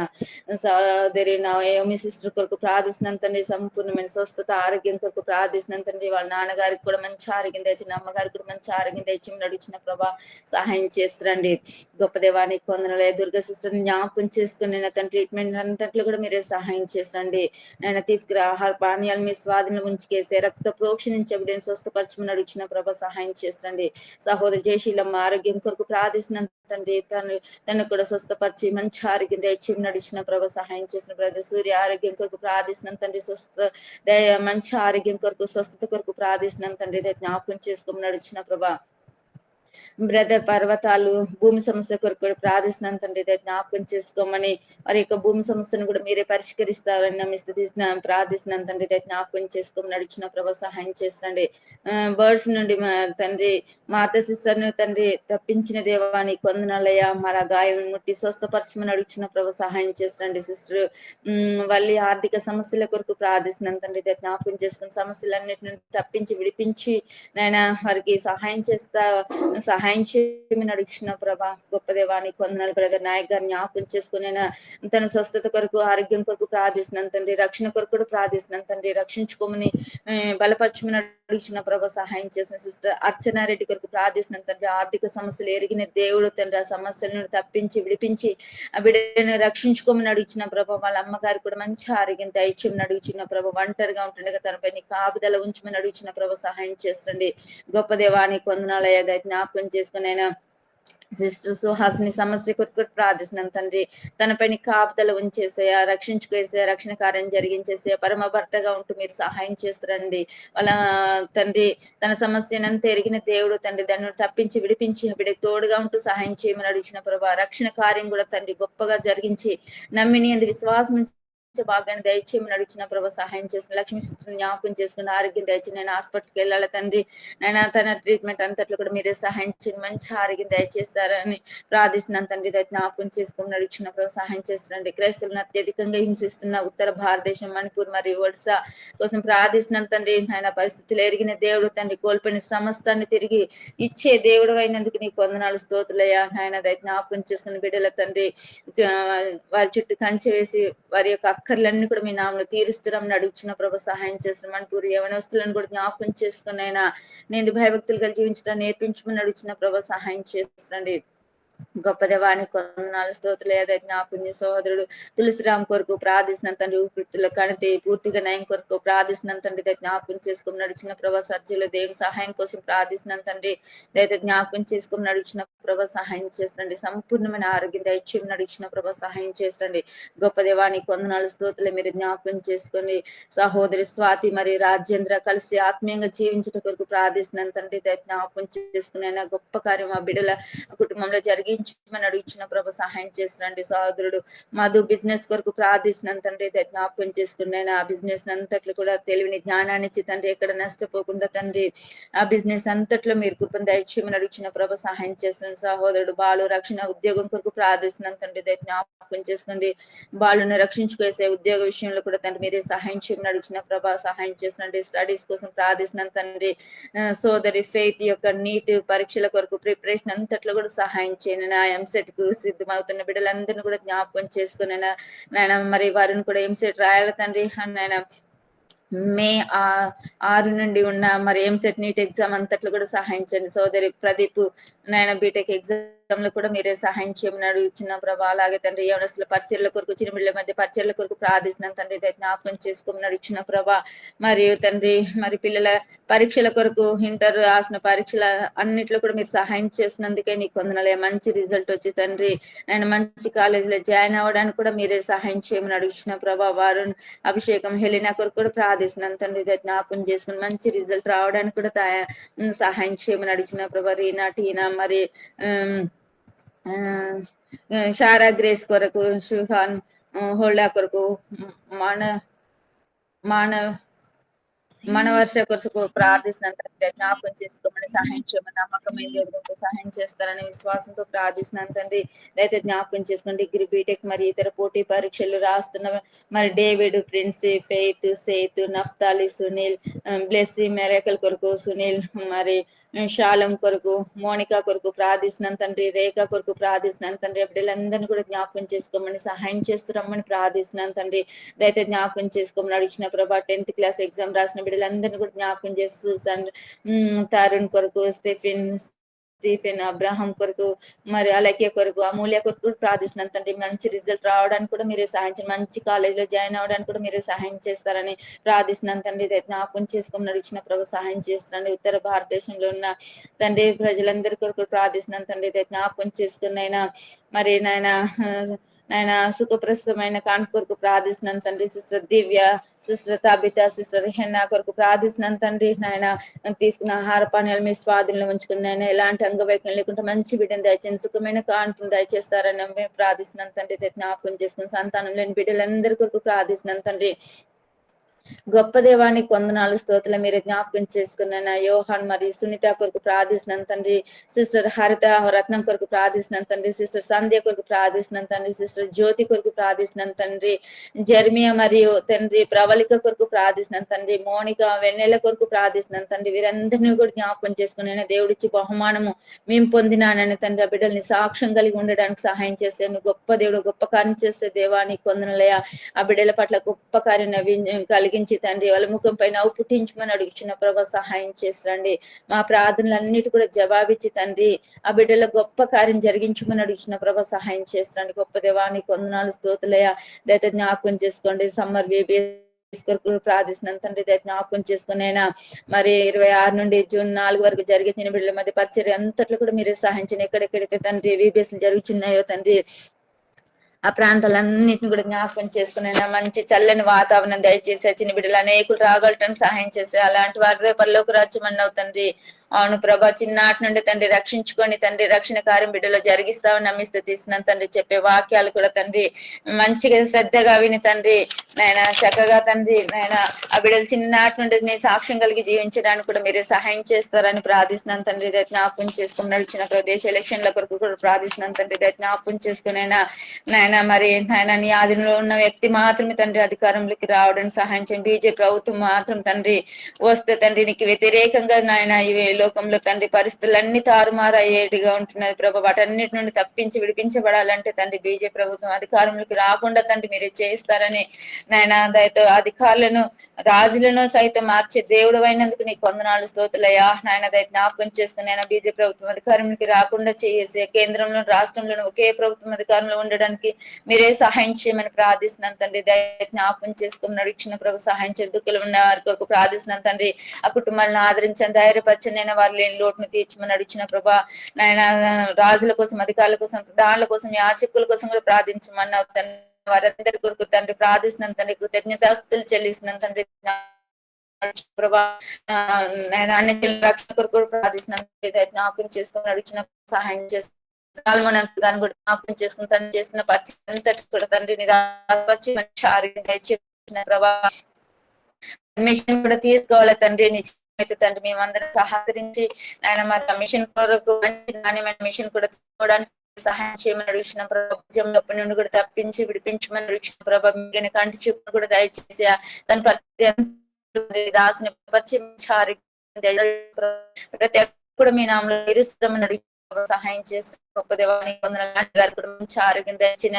[SPEAKER 4] సోదరి నా ఏమి సిస్టర్ కొరకు ప్రార్థిస్తున్నాను తండ్రి. సంపూర్ణమైన స్వస్థత ఆరోగ్యం కొరకు ప్రార్థిస్తున్నాను తండ్రి. వాళ్ళ నాన్నగారికి కూడా మంచి ఆరోగ్యం తెచ్చిన, అమ్మగారికి కూడా మంచి ఆరోగ్యం దయచేసి నడిచిన ప్రభా సహాయం చేస్తారండి. గొప్ప దేవానికి వందనాలు. దుర్గ సిస్టర్ జ్ఞాపకం చేసుకుని నేను తన ట్రీట్మెంట్ అంతట్లో కూడా మీరే సహాయం చేసండి. నేను తీసుకురా ఆహార పానీయాలు మీ స్వాధీనం ఉంచుకేసే రక్త ప్రోక్ష నుంచి బిడ్డను స్వస్థపరచమని అడిగిన ప్రభా సహాయం చేసండి. సహోదరి జయశీలమ్మ ఆరోగ్యం కొరకు ప్రార్థిస్తున్నాను తండ్రి. తను కూడా స్వస్థపరిచి మంచి ఆరోగ్యం దయచేసి నడిచిన ప్రభా సహాయం చేసిన బ్రదర్ సూర్య ఆరోగ్యం కొరకు ప్రార్థిస్తున్నాను తండ్రి. మంచి ఆరోగ్యం కొరకు స్వస్థత కొరకు ప్రార్థిస్తున్నాను తండ్రి. జ్ఞాపకం చేసుకోమని నడిచిన ప్రభా బ్రదర్ పర్వతాలు భూమి సమస్య కొరకు కూడా ప్రార్థిస్తున్నాను తండ్రి. జ్ఞాపకం చేసుకోమని వారి యొక్క భూమి సమస్యను కూడా మీరే పరిష్కరిస్తారని నమ్మిస్తున్నాను ప్రార్థిస్తున్నాను తండ్రి. జ్ఞాపకం చేసుకోమని నడిచిన ప్రభా సహాయం చేస్తండి. బర్డ్స్ నుండి తండ్రి మాత సిస్టర్ను తండ్రి తప్పించిన దేవాన్ని కొందనాలయ్యా మన గాయం ముట్టి స్వస్థపరచమని అడిగిన ప్రభా సహాయం చేస్తండి. సిస్టర్ వాళ్ళ ఆర్థిక సమస్యల కొరకు ప్రార్థిస్తున్నాను తండ్రి. జ్ఞాపకం చేసుకుని సమస్యలన్నిటిని తప్పించి విడిపించి నాయన వారికి సహాయం చేయమని అడిగిన ప్రభా గొప్ప దేవానికి వందనాలు. బ్రదర్ నాయక్ గారిని జ్ఞాపకం చేసుకుని తన స్వస్థత కొరకు ఆరోగ్యం కొరకు ప్రార్థిస్తున్నాను తండ్రి. రక్షణ కొరకు కూడా ప్రార్థిస్తున్నాను తండ్రి. రక్షించుకోమని బలపరచమని అడిగిన ప్రభా సహాయం చేసిన సిస్టర్ అర్చనారెడ్డి కొరకు ప్రార్థిస్తున్నాను తండ్రి. ఆర్థిక సమస్యలు ఎరిగిన దేవుడు తండ్రి. ఆ సమస్యలను తప్పించి విడిపించి ఆ బిడ్డను రక్షించుకోమని అడిగిన ప్రభా వాళ్ళ అమ్మగారు కూడా మంచి ఆరోగ్యం దయచేయమని అడిగిన ప్రభా ఒంటరిగా ఉంటుండగా తనపై నీ కాపుదల ఉంచమని అడిగిన ప్రభా సహాయం చేస్తుంది. గొప్ప దేవానికి వందనాలయ్యా. జ్ఞాపకం చేసుకుని ఆయన సిస్టర్ సుహాసిని సమస్య కొరకు ప్రార్థిస్తున్నాను తండ్రి. తనపై కాపుదల ఉంచేసేయా, రక్షించుకేసే, రక్షణ కార్యం జరిగించేసే, పరమ భర్తగా ఉంటూ మీరు సహాయం చేస్తారండి. వాళ్ళ తండ్రి తన సమస్యనంతా ఎరిగిన దేవుడు తండ్రి. దాన్ని తప్పించి విడిపించి బిడ్డకి తోడుగా ఉంటూ సహాయం చేయమని అడిగిన ప్రభా రక్షణ కార్యం కూడా తండ్రి గొప్పగా జరిగించి నమ్మిని అందు విశ్వాసం భాగాన్ని దయచేయమని అడిగిన ప్రభా సహాయం చేసిన లక్ష్మీ సిస్టర్ని జ్ఞాపకం చేసుకుని ఆరోగ్యం దయచేసి నేను హాస్పిటల్కి వెళ్ళాలి తండ్రి. నేను తన ట్రీట్మెంట్ అంతట్లో కూడా మీరే సహాయం చేయండి. మంచి ఆరోగ్యం దయచేస్తారని ప్రార్థిస్తున్నాను తండ్రి. జ్ఞాపకం చేసుకుని అడిగిన ప్రభా సహాయం చేస్తారండి. క్రైస్తవులను అత్యధికంగా హింసిస్తున్న ఉత్తర భారతదేశం మణిపూర్ మరియు ఒడిశా కోసం ప్రార్థిస్తున్నాను తండ్రి. ఆయన పరిస్థితులు ఎరిగిన దేవుడు తండ్రి. కోల్పోయిన సమస్తాన్ని తిరిగి ఇచ్చే దేవుడు అయినందుకు నీకు వందనాలు స్తోత్రులయ్యా. ఆయన జ్ఞాపకం చేసుకుని బిడ్డల తండ్రి వారి చుట్టూ కంచె వేసి వారి యొక్క అక్కర్లన్నీ కూడా మీ నామను తీరుస్తున్నామని అడిగిన ప్రభు సహాయం చేసిన మణిపూర్ యవనస్తులను కూడా జ్ఞాపకం చేసుకుని అయినా నేను భయభక్తులుగా జీవించడం నేర్పించమని అడిగిన ప్రభు సహాయం చేస్తుండీ. గొప్ప దేవానికి వందనాలు స్తోత్రులు. జ్ఞాపకం సహోదరుడు తులసిరామ్ కొరకు ప్రార్థిస్తున్నాను తండ్రి. ఊపిరితిత్తుల కణితి పూర్తిగా నయం కొరకు ప్రార్థిస్తున్నాను తండ్రి. జ్ఞాపకం చేసుకుని నడిచిన ప్రభా సర్జీలో దేవుని సహాయం కోసం ప్రార్థిస్తున్నాను తండ్రి. దయతో జ్ఞాపకం చేసుకుని నడిచిన ప్రభా సహాయం చేస్తండి. సంపూర్ణమైన ఆరోగ్యం దయచేసి నడిచిన ప్రభా సహాయం చేస్తండి. గొప్ప దేవానికి వందనాలు స్తోత్రులు. మీరు జ్ఞాపకం చేసుకొని సహోదరి స్వాతి మరియు రాజేంద్ర కలిసి ఆత్మీయంగా జీవించట కొరకు ప్రార్థిస్తున్నాను తండ్రి. జ్ఞాపకం చేసుకుని అయినా గొప్ప కార్యం ఆ బిడ్డల కుటుంబంలో జరిగించమని అడిగిన ప్రభు సహాయం చేస్తున్నాండి. సహోదరుడు మధు బిజినెస్ కొరకు ప్రార్థిస్తున్నాను తండ్రి. జ్ఞాపకం చేసుకుని ఆ బిజినెస్ అంతట్లో కూడా తెలివిని జ్ఞానాన్ని ఇచ్చి తండ్రి ఎక్కడ నష్టపోకుండా తండ్రి ఆ బిజినెస్ అంతట్లో మీరు కృపను దయచేయమని అడిగిన ప్రభు సహాయం చేస్తున్నాను. సహోదరుడు బాలు రక్షణ ఉద్యోగం కొరకు ప్రార్థిస్తున్నాను తండ్రి. జ్ఞాపకం చేసుకోండి. బాలుని రక్షించుకేసే ఉద్యోగ విషయంలో కూడా తండ్రి మీరే సహాయం చేయమని అడిగిన ప్రభా సహాయం చేస్తున్నాండి. స్టడీస్ కోసం ప్రార్థిస్తున్నాను తండ్రి. సోదరి ఫెయిత్ యొక్క నీట్ పరీక్షల కొరకు ప్రిపరేషన్ అంతట్లో కూడా సహాయం చేయండి. ఎంసెట్ కు సిద్ధమవుతున్న బిడ్డలందరినీ కూడా జ్ఞాపకం చేసుకుని నాయన మరి వారిని కూడా ఎంసెట్ రాయాలి తండ్రి. నాయన మే 6 నుండి ఉన్న మరి ఎంసెట్ నీట్ ఎగ్జామ్ అంతట్లో కూడా సహాయం చేయండి. సోదరి ప్రదీప్ నాయన బీటెక్ ఎగ్జామ్ లో కూడా మీరే సహాయం చేయమని అడుగుతున్న ప్రభా. అలాగే తండ్రి యవనస్తుల పరిచర్ల కొరకు చిరుమిళ్ళ మధ్య పరిచర్ల కొరకు ప్రార్థిస్తున్నాను తండ్రి. జ్ఞాపకం చేసుకోమని అడుగుతున్న ప్రభా. మరియు తండ్రి మరి పిల్లల పరీక్షల కొరకు ఇంటర్ రాసిన పరీక్షల అన్నిట్లో కూడా మీరు సహాయం చేసినందుకే నీకు వందనాలే. మంచి రిజల్ట్ వచ్చి తండ్రి నేను మంచి కాలేజీలో జాయిన్ అవ్వడానికి కూడా మీరే సహాయం చేయమని అడుగుతున్న ప్రభా. వారు అభిషేకం హెలినా కొరకు కూడా ప్రార్థిస్తున్నాను తండ్రి. జ్ఞాపకం చేసుకుని మంచి రిజల్ట్ రావడానికి కూడా సహాయం చేయమని అడిగిన ప్రభా. రీనా టీనా మరి షారా గ్రేస్ కొరకు షుహాన్ హోల్డా కొరకు మన వర్ష కొరకు ప్రార్థిస్తున్నాను తండ్రి. జ్ఞాపకం చేసుకోమని సహాయం చేయమని నమ్మకమైన సహాయం చేస్తారని విశ్వాసంతో ప్రార్థిస్తున్నాను తండ్రి. దయచేసి జ్ఞాపకం చేసుకోండి. డిగ్రీ బీటెక్ మరి ఇతర పోటీ పరీక్షలు రాస్తున్న మరి David Prince Faith Seth Naphtali Sunil Blessy Merekal కొరకు సునీల్ మరి శాలం కొరకు మోనికా కొరకు ప్రార్థిస్తున్నాను తండ్రి. రేఖ కొరకు ప్రార్థిస్తున్నాను తండ్రి. బిడ్డలందరినీ కూడా జ్ఞాపకం చేసుకోమని సహాయం చేస్తున్నామని ప్రార్థిస్తున్నాను తండ్రి. దయచేసి జ్ఞాపకం చేసుకోమని అడిగిన ప్రభా. 10th క్లాస్ ఎగ్జామ్ రాసిన బిడ్డలందరినీ కూడా జ్ఞాపకం చేస్తూ తరుణ్ కొరకు స్టెఫిన్ స్టీఫెన్, అబ్రహాం కొరకు, మరి అలక్య కొరకు, అమూల్య కొరకు కూడా ప్రార్థిస్తున్నాను తండ్రి. మంచి రిజల్ట్ రావడానికి కూడా మీరే సహాయం చేయండి. మంచి కాలేజీలో జాయిన్ అవ్వడానికి కూడా మీరే సహాయం చేస్తారని ప్రార్థిస్తున్నాను తండ్రి. జ్ఞాపకం చేసుకుని నడిచిన ప్రభు సహాయం చేస్తున్నాను. ఉత్తర భారతదేశంలో ఉన్న తండ్రి ప్రజలందరి కొరకు ప్రార్థిస్తున్నాను తండ్రి. జ్ఞాపకం చేసుకున్నైనా మరి నాయన సుఖప్రసమైన కాన్పు కొరకు ప్రార్థిస్తున్నాను తండ్రి. సిస్టర్ దివ్య, సిస్టర్ తాబిత, సిస్టర్ హెన్నా కొరకు ప్రార్థిస్తున్నాను తండ్రి. నాయన తీసుకున్న ఆహార పానీయాలు మీ స్వాధీనంలో ఉంచుకుని ఆయన ఎలాంటి అంగవైకల్యం లేకుండా మంచి బిడ్డను దయచేసి సుఖమైన కాన్పును దయచేస్తారని మేము ప్రార్థిస్తున్నాను తండ్రి. జ్ఞాపకం చేసుకుని సంతానం లేని బిడ్డలందరి కొరకు ప్రార్థిస్తున్నాను తండ్రి. గొప్ప దేవానికి వందనాలు స్తోత్రం. మీరు జ్ఞాపకం చేసుకున్న యోహాన్ మరియు సునీత కొరకు ప్రార్థిస్తున్నాను తండ్రి. సిస్టర్ హరిత రత్నం కొరకు ప్రార్థిస్తున్నాను తండ్రి. సిస్టర్ సంధ్య కొరకు ప్రార్థిస్తున్నాను తండ్రి. సిస్టర్ జ్యోతి కొరకు ప్రార్థిస్తున్నాను తండ్రి. జర్మియా మరియు తండ్రి ప్రవళిక కొరకు ప్రార్థిస్తున్నాను తండ్రి. మోనిక, వెన్నెల కొరకు ప్రార్థిస్తున్నాను తండ్రి. వీరందరినీ కూడా జ్ఞాపకం చేసుకుని దేవుడిచ్చి బహుమానము మేము పొందినానని తండ్రి. ఆ బిడ్డల్ని సాక్ష్యం కలిగి ఉండడానికి సహాయం చేసాను. గొప్ప దేవుడు, గొప్ప కార్యం చేసే దేవానికి వందనలయ. ఆ బిడ్డల పట్ల గొప్ప కార్యం కలిగించి తండ్రి వాళ్ళ ముఖం పైన నవ్వు పుట్టించమని అడుగుచున్న ప్రభా సహాయం చేసండి. మా ప్రార్థనలన్నిటి కూడా జవాబిచ్చి తండ్రి ఆ బిడ్డల గొప్ప కార్యం జరిగించమని అడుగుచున్న ప్రభా సహాయం చేసండి. గొప్ప దేవానికి వందనాలు స్తోత్రులయ్యా. దయతో జ్ఞాపకం చేసుకోండి. సమ్మర్ బేబీ కొరకు ప్రార్థిస్తున్నాను తండ్రి. జ్ఞాపకం చేసుకునైనా మరి 26 నుండి జూన్ 4 వరకు జరిగే చిన్న బిడ్డల మధ్య పరిచర్య అంతట్లో కూడా మీరే సహాయించండి. ఎక్కడెక్కడైతే తండ్రి వీబీఎస్లు జరుగుతున్నాయో తండ్రి ఆ ప్రాంతాలన్నింటిని కూడా జ్ఞాపకం చేసుకుని మంచి చల్లని వాతావరణం దయచేసి చిన్న బిడ్డలు అనేకులు రాగలటానికి సహాయం చేసి అలాంటి వారి పరలోక రాజ్యం అన్నావు తండ్రి. అవును ప్రభా, చిన్ననాటి నుండి తండ్రి రక్షించుకొని తండ్రి రక్షణ కార్యం బిడ్డలో జరిగిస్తామని నమ్మిస్తూ తీస్తున్నాను తండ్రి. చెప్పే వాక్యాలు కూడా తండ్రి మంచిగా శ్రద్ధగా విని తండ్రి నాయన చక్కగా తండ్రి నాయన ఆ బిడ్డలు చిన్ననాటి నుండి నీ సాక్ష్యం కలిగి జీవించడానికి కూడా మీరే సహాయం చేస్తారని ప్రార్థిస్తున్నాను తండ్రి. జ్ఞాపకం చేసుకుని నడిచిన ప్రదేశ ఎలక్షన్ల కొరకు కూడా ప్రార్థిస్తున్నాను తండ్రి. జ్ఞాపకం చేసుకునైనా నాయన మరి నాయన నీ ఆధీనంలో ఉన్న వ్యక్తి మాత్రమే తండ్రి అధికారంలోకి రావడానికి సహాయం చేయండి. బీజేపీ ప్రభుత్వం మాత్రం తండ్రి వస్తే తండ్రి నీకు వ్యతిరేకంగా నాయన ఇవి లోకంలో తండ్రి పరిస్థితులన్నీ తారుమారయ్యేటిగా ఉంటున్నది ప్రభా. వాటన్నిటి నుండి తప్పించి విడిపించబడాలంటే తండ్రి బీజేపీ ప్రభుత్వం అధికారంలోకి రాకుండా తండ్రి మీరే చేస్తారని నాయన దయతో అధికారులను రాజులను సైతం మార్చే దేవుడు అయినందుకు నీకు వందనాలు స్తోత్రులయ్యా. నాయన దయ జ్ఞాపకం చేసుకుని ఆయన బీజేపీ ప్రభుత్వం అధికారంలోకి రాకుండా చేసే కేంద్రంలో రాష్ట్రంలో ఒకే ప్రభుత్వం అధికారంలో ఉండడానికి మీరే సహాయం చేయమని ప్రార్థిస్తున్నాను తండ్రి. దయ జ్ఞాపకం చేసుకుని నడిచిన ప్రభు సహాయం చేయ దుఃఖలు ఉన్న వారి కొరకు ప్రార్థిస్తున్నాను తండ్రి. ఆ కుటుంబాలను ఆదరించండి, ధైర్యపరచండి. వారు లేని లోటును తీర్చమని నడిచిన ప్రభా. నాయన రాజుల కోసం, అధికారుల కోసం, దానుల కోసం, యాచకుల కోసం కూడా ప్రార్థించమన్నావు తండ్రి. వారందరి కొరకు తండ్రి ప్రార్థిస్తున్నాను తండ్రి. కృతజ్ఞతాస్తులు చెల్లిస్తున్నాను తండ్రి ప్రభా. అన్ని రక్షణ కొరకు ప్రార్థిస్తున్నాను. జ్ఞాపకం చేసుకుని నడిచిన సహాయం చేస్తున్నాను. మనం కూడా జ్ఞాపకం చేసుకుని తను చేస్తున్న పరిచయం కూడా తండ్రి నిరాశపరిచి మంచి ఆరోగ్యం చెప్పిన ప్రభా. మిషన్ కూడా తీసుకోవాలి తండ్రి. అయితే తండ్రి మేమందరం సహకరించి ఆయన మా మిషన్ కొరకు నాణ్యమైన మిషన్ కూడా తీసుకోవడానికి సహాయం చేయమని అడిగిన ప్రభుత్వంలో నుండి కూడా తప్పించి విడిపించమని అడిగిన ప్రభావ మిగిలిన కంటి చూపును కూడా దయచేసి దాని దాసుని ప్రతి కూడా మీ నామలో ఇరుస్తామని అడిగి సహాయం చేస్తూ గొప్ప దేవానికి వందనాలు. గారు కూడా మంచి ఆరోగ్యం దయచిన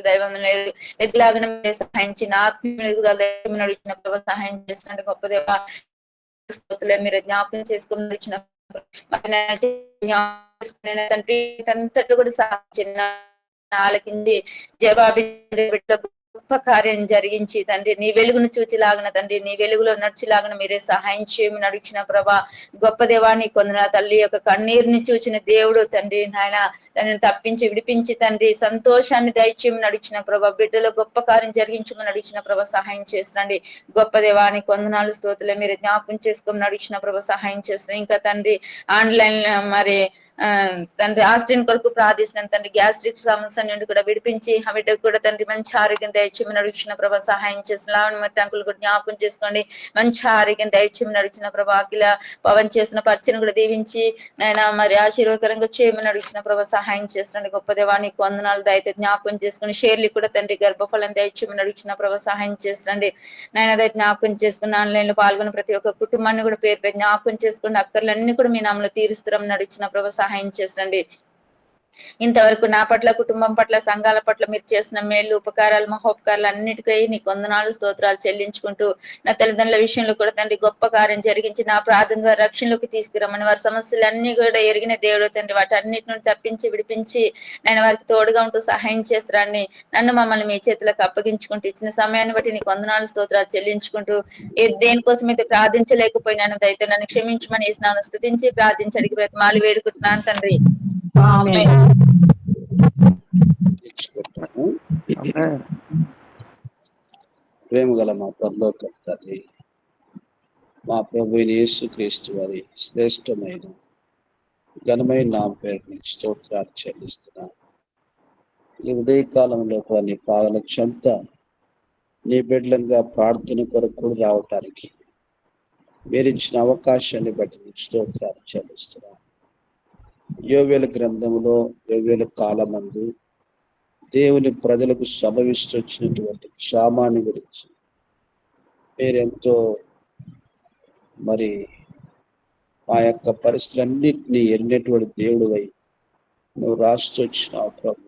[SPEAKER 4] దైవం లేదు ఎదులాగిన సహాయించిన ఆత్మీయ నడిచిన ప్రభావ సహాయం చేస్తున్న గొప్ప దేవ మీరు జ్ఞాపకం చేసుకుని నడిచిన తండ్రి అంతట్లో కూడా సహాయించిన ఆలకించి జవాబి గొప్ప కార్యం జరిగించి తండ్రి నీ వెలుగును చూచిలాగిన తండ్రి నీ వెలుగులో నడిచిలాగిన మీరే సహాయం చేయమని నడిచిన ప్రభా. గొప్ప దేవాన్ని కొందన తల్లి యొక్క కన్నీరుని చూచిన దేవుడు తండ్రి నాయన తనని తప్పించి విడిపించి తండ్రి సంతోషాన్ని దయచేయమని నడిచిన ప్రభా. బిడ్డలో గొప్ప కార్యం జరిగించమని నడిచిన ప్రభా సహాయం చేస్తండి. గొప్ప దేవానికి వందనాలు స్తోత్రులు మీరు జ్ఞాపకం చేసుకుని నడిచిన ప్రభా సహాయం చేస్తున్నాం. ఇంకా తండ్రి ఆన్లైన్ మరి తండ్రి ఆస్టిన్ కొరకు ప్రార్థిస్తున్నాను తండ్రి. గ్యాస్ట్రిక్ సమస్య నుండి కూడా విడిపించి ఆ బిడ్డకు కూడా తండ్రి మంచి ఆరోగ్యం దయచేయమని నడిచిన ప్రభా సహాయం చేస్తున్నాను. అంకులు కూడా జ్ఞాపకం చేసుకోండి, మంచి ఆరోగ్యం దయచేయమని నడిచిన ప్రభా. అఖిల పవన్ చేసిన పరిచయం కూడా దీవించి నాయన మరి ఆశీర్వకరంగా చేయమని నడిచిన ప్రభా సహాయం చేస్తున్నాడు. గొప్ప దేవానికి వందనాలు దయతో జ్ఞాపకం చేసుకుని షేర్లు కూడా తండ్రి గర్భఫలం దయచేయమని నడిచిన ప్రభా సహాయం చేస్తుండీ. నాయన దయ జ్ఞాపకం చేసుకుని ఆన్లైన్ లో పాల్గొన్న ప్రతి ఒక్క కుటుంబాన్ని కూడా పేరు జ్ఞాపకం చేసుకుని అక్కర్లన్నీ కూడా మీ నామలో తీరుస్తారని నడిచిన ప్రభా సహాయం చేసండి. ఇంతవరకు నా పట్ల, కుటుంబం పట్ల, సంఘాల పట్ల మీరు చేసిన మేలు, ఉపకారాలు, మహోపకారాలు అన్నిటికీ నీకు వందనాలు, స్తోత్రాలు చెల్లించుకుంటూ నా తల్లిదండ్రుల విషయంలో కూడా తండ్రి గొప్ప కార్యం జరిగించి నా ప్రార్థన ద్వారా రక్షణలోకి తీసుకురమ్మని, వారి సమస్యలన్నీ కూడా ఎరిగిన దేవుడు తండ్రి, వాటి అన్నిటి నుండి తప్పించి విడిపించి నేను వారికి తోడుగా ఉంటూ సహాయం చేస్తారని నన్ను మమ్మల్ని మీ చేతులకు అప్పగించుకుంటూ ఇచ్చిన సమయాన్ని బట్టి నీకు వందనాలు, స్తోత్రాలు చెల్లించుకుంటూ దేనికోసం అయితే ప్రార్థించలేకపోయినాను దయతో నన్ను క్షమించమని ఇస్తున్నాను, స్తుతించి ప్రార్థించి అడిగి బ్రతిమాలి వేడుకుంటున్నాను తండ్రి. ఆమేన్.
[SPEAKER 1] తెచ్చుకుంటాము. ప్రేమ గల మా పరలోక తండ్రి, మా ప్రభు యేసుక్రీస్తు వారి శ్రేష్టమైన ఘనమైన నామ పేరు నీకు స్తోత్రాలు చెల్లిస్తున్నాను. ఈ ఉదయకాలంలో నీ పాదల చెంత నీ బిడ్డలంగా ప్రార్థన కొరకు రావటానికి మీరు ఇచ్చిన అవకాశాన్ని బట్టి నీకు స్తోత్రాలు చెల్లిస్తున్నాను. యోవేలు గ్రంథంలో యోవేలు కాలమందు దేవుని ప్రజలకు సంభవిస్తొచ్చినటువంటి క్షామాన్ని గురించి మీరెంతో మరి ఆ యొక్క పరిస్థితులన్నింటినీ ఎరిగినటువంటి దేవుడివై నువ్వు రాస్తొచ్చినావు ప్రభు.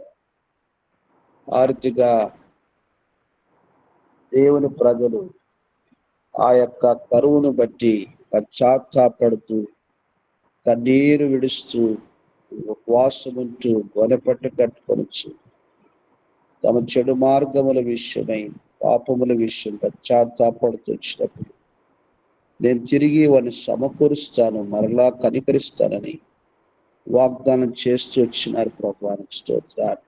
[SPEAKER 1] ఆర్థిక దేవుని ప్రజలు ఆ యొక్క కరువును బట్టి పశ్చాత్తాపడుతూ కన్నీరు విడుస్తూ ఉపవాసముంటూ గొనపట్టు కట్టుకొనొచ్చు తమ చెడు మార్గముల విషయమై పాపముల విషయం పశ్చాత్తాపడుతూ వచ్చినప్పుడు నేను తిరిగి వారిని సమకూరుస్తాను, మరలా కనికరిస్తానని వాగ్దానం చేస్తూ వచ్చినారు ప్రభువానికి స్తోత్రాలు.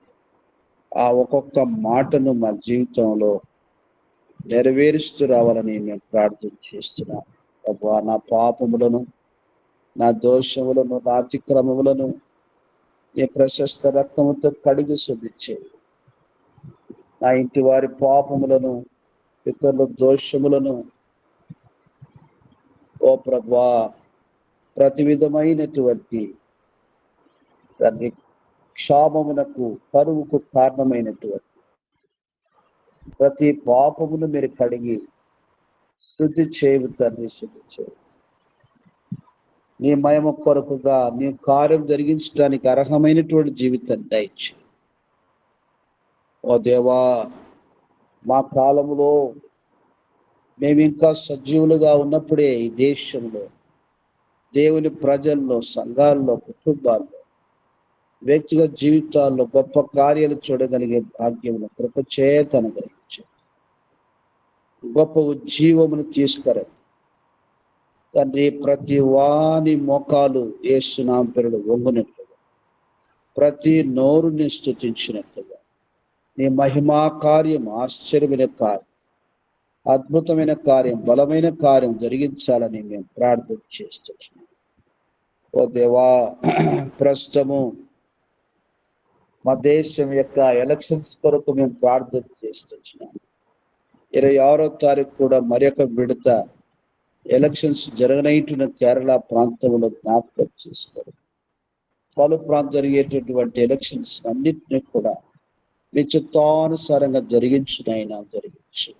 [SPEAKER 1] ఆ ఒక్కొక్క మాటను మా జీవితంలో నెరవేరుస్తూ రావాలని మేము ప్రార్థన చేస్తున్నాం ప్రభువా. నా పాపములను, నా దోషములను, నా అతిక్రమములను నీ ప్రశస్త రక్తముతో కడిగి శుద్ధించేవి. నా ఇంటి వారి పాపములను, ఇతరుల దోషములను ఓ ప్రభువా ప్రతి విధమైనటువంటి తండ్రి క్షామమునకు, కరువుకు కారణమైనటువంటి ప్రతి పాపమును మీరు కడిగి శుద్ధి చేయు తండ్రి, శుద్ధి చేయు. నీ మహిమ కొరకుగా నీ కార్యం జరిగించడానికి అర్హమైనటువంటి జీవితాన్ని దయచేయి. ఓ దేవా, మా కాలంలో మేము ఇంకా సజీవులుగా ఉన్నప్పుడే ఈ దేశంలో, దేవుని ప్రజల్లో, సంఘాల్లో, కుటుంబాల్లో, వ్యక్తిగత జీవితాల్లో గొప్ప కార్యాలు చూడగలిగే భాగ్యమును కృప చేత అనుగ్రహించు. గొప్ప ఉజ్జీవమును తీసుకురండి తండ్రి. ప్రతి వాని మోకాలు యేసు నామమున పేరున వంగునట్లుగా, ప్రతి నోరుని స్తుతించినట్లుగా నీ మహిమా కార్యం, ఆశ్చర్యమైన కార్యం, అద్భుతమైన కార్యం, బలమైన కార్యం జరిగించాలని మేము ప్రార్థన చేస్తున్నాం. ఓ దేవా, ప్రస్తుతము మా దేశం యొక్క ఎలక్షన్స్ కొరకు మేము ప్రార్థన చేస్తున్నాం. 26వ తారీఖు కూడా మరొక విడత ఎలక్షన్స్ జరగనైతున్న కేరళ ప్రాంతంలో జ్ఞాపకం చేసుకోరు. పలు ప్రాంతం జరిగేటటువంటి ఎలక్షన్స్ అన్నింటినీ కూడా మీ చిత్తానుసారంగా జరిగించునైనా జరిగించు.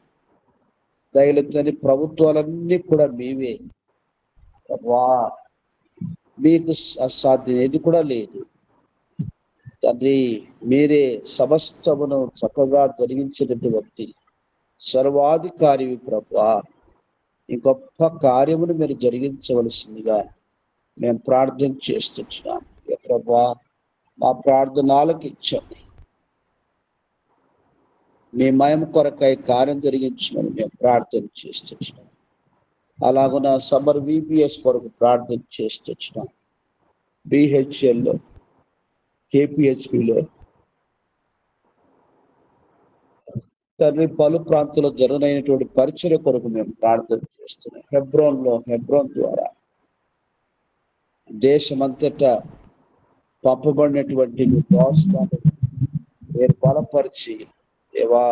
[SPEAKER 1] దయలతని ప్రభుత్వాలన్నీ కూడా మీవే వా, మీకు అసాధ్యం ఏది కూడా లేదు తండ్రి. మీరే సమస్తమును చక్కగా జరిగించినటువంటి సర్వాధికారి ప్రభువా. ఈ గొప్ప కార్యమును మీరు జరిగించవలసిందిగా మేము ప్రార్థన చేస్తున్నాం ప్రభువా. మా ప్రార్థన ఆలకించండి. మీ మహిమ కొరకై కార్యం జరిగించమని మేము ప్రార్థన చేస్తున్నాం. అలాగున సమ్మర్ VPS కొరకు ప్రార్థన చేస్తున్నాం. BHLలో, KPHPలో తండ్రి పలు ప్రాంతాల్లో జరగనైనటువంటి పరిచయ కొరకు మేము ప్రార్థన చేస్తున్నాం. హెబ్రోన్ ద్వారా దేశమంతటా పంపబడినటువంటి మీరు బలపరిచి దేవా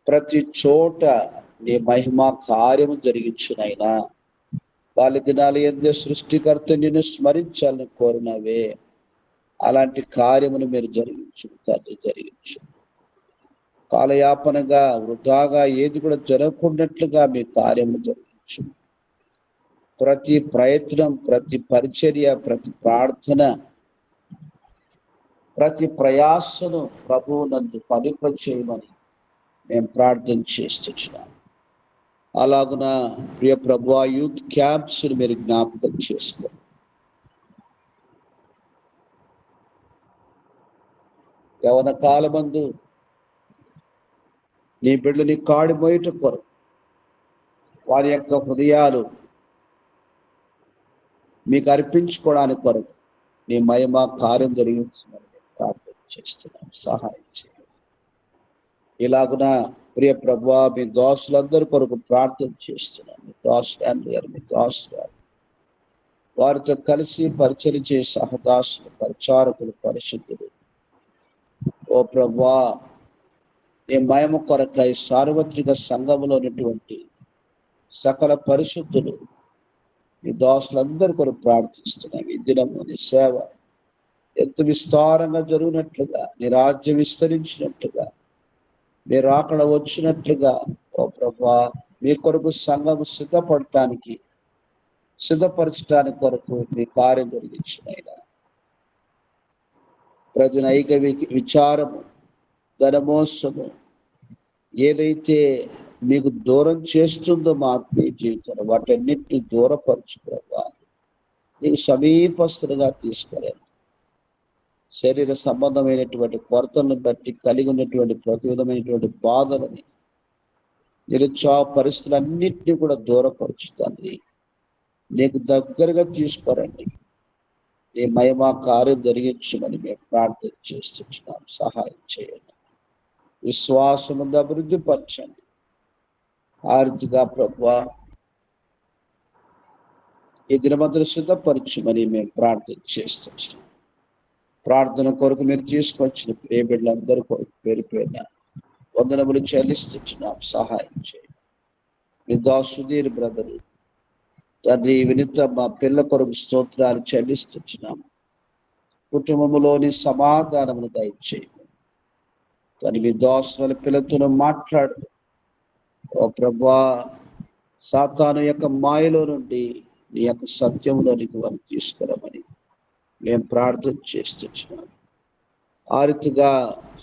[SPEAKER 1] ప్రతి చోట నీ మహిమా కార్యము జరిగించునైనా. వాళ్ళ దినాలు ఎందు సృష్టికర్త నిన్ను స్మరించాలని కోరినవే అలాంటి కార్యమును మీరు జరిగించు తండ్రి, జరిగించు. కాలయాపనగా వృధాగా ఏది కూడా జరగకున్నట్లుగా మీ కార్యము జరిగించు. ప్రతి ప్రయత్నం, ప్రతి పరిచర్య, ప్రతి ప్రార్థన ప్రతి ప్రయాసను ప్రభువు నందు ఫలింప చేయమని మేము ప్రార్థన చేస్తున్నాం. అలాగున ప్రియ ప్రభు యూత్ క్యాంప్స్ మీరు జ్ఞాపకం చేసుకోండి. యవన కాలమందు నీ బిడ్డని కాడి మోయట కొరకు వారి యొక్క హృదయాలు మీకు అర్పించుకోవడానికి కొరకు నీ మహిమ కార్యం జరిగించమని ప్రార్థన చేస్తున్నాం. సహాయం చేయండి. ఇలాగున ప్రియ ప్రభువా మీ దోస్తులందరి కొరకు ప్రార్థన చేస్తున్నాం. మీ దోస్తు గారు వారితో కలిసి పరిచయం చేసే సహదాసులు, పరిచారకులు, పరిశుద్ధులు, ఓ ప్రభువా నీ మహిమ కొరకై సార్వత్రిక సంఘములో ఉన్నటువంటి సకల పరిశుద్ధులు మీ దోస్తులందరి కొరకు ప్రార్థిస్తున్నాం. ఈ దినము నీ సేవ ఎంత విస్తారంగా జరిగినట్లుగా, నీ రాజ్యం విస్తరించినట్లుగా, మీరు అక్కడ వచ్చినట్లుగా ఓ ప్రభువా మీ కొరకు సంఘము సిద్ధపరచడానికి కొరకు మీ కార్యం జరిగించినైనా ప్రజల ఐక్య విచారము, ధనమోసము ఏదైతే మీకు దూరం చేస్తుందో మా ఆత్మీయ జీవితంలో వాటన్నిటిని దూరపరచుకోవా నీకు సమీపస్తులుగా తీసుకురండి. శరీర సంబంధమైనటువంటి కొరతలను బట్టి కలిగి ఉన్నటువంటి ప్రతి విధమైనటువంటి బాధలని, నిరుత్సాహ పరిస్థితులన్నింటినీ కూడా దూరపరుచుతండి. నీకు దగ్గరగా తీసుకురండి. నీ మహిమ కార్యం జరిగించమని మేము ప్రార్థన చేస్తున్నాం. సహాయం చేయండి. విశ్వాసము అభివృద్ధి పరచండి. ఆర్థిక ప్రభువా ఈ దినమంతలు సిద్ధపరచమని మేము ప్రార్థన చేస్తున్నాం. ప్రార్థన కొరకు మీరు తీసుకొచ్చిన ప్రియ బిడ్డలందరి కొరకు పేరు పేరున వందనములు చెల్లిస్తున్నాం. సహాయం చేయండి. మీ దాసుదీర్ బ్రదరు తండ్రి వినిత మా పిల్ల కొరకు స్తోత్రాలు చెల్లిస్తున్నాము. కుటుంబంలోని సమాధానమును దయచేయండి. తను మీ దాసుల పిల్లతో మాట్లాడు. ఓ ప్రభువా సాతాను యొక్క మాయలో నుండి నీ యొక్క సత్యంలోనికి వారు తీసుకురమని మేము ప్రార్థన చేస్తున్నాం. ఆ రీతిగా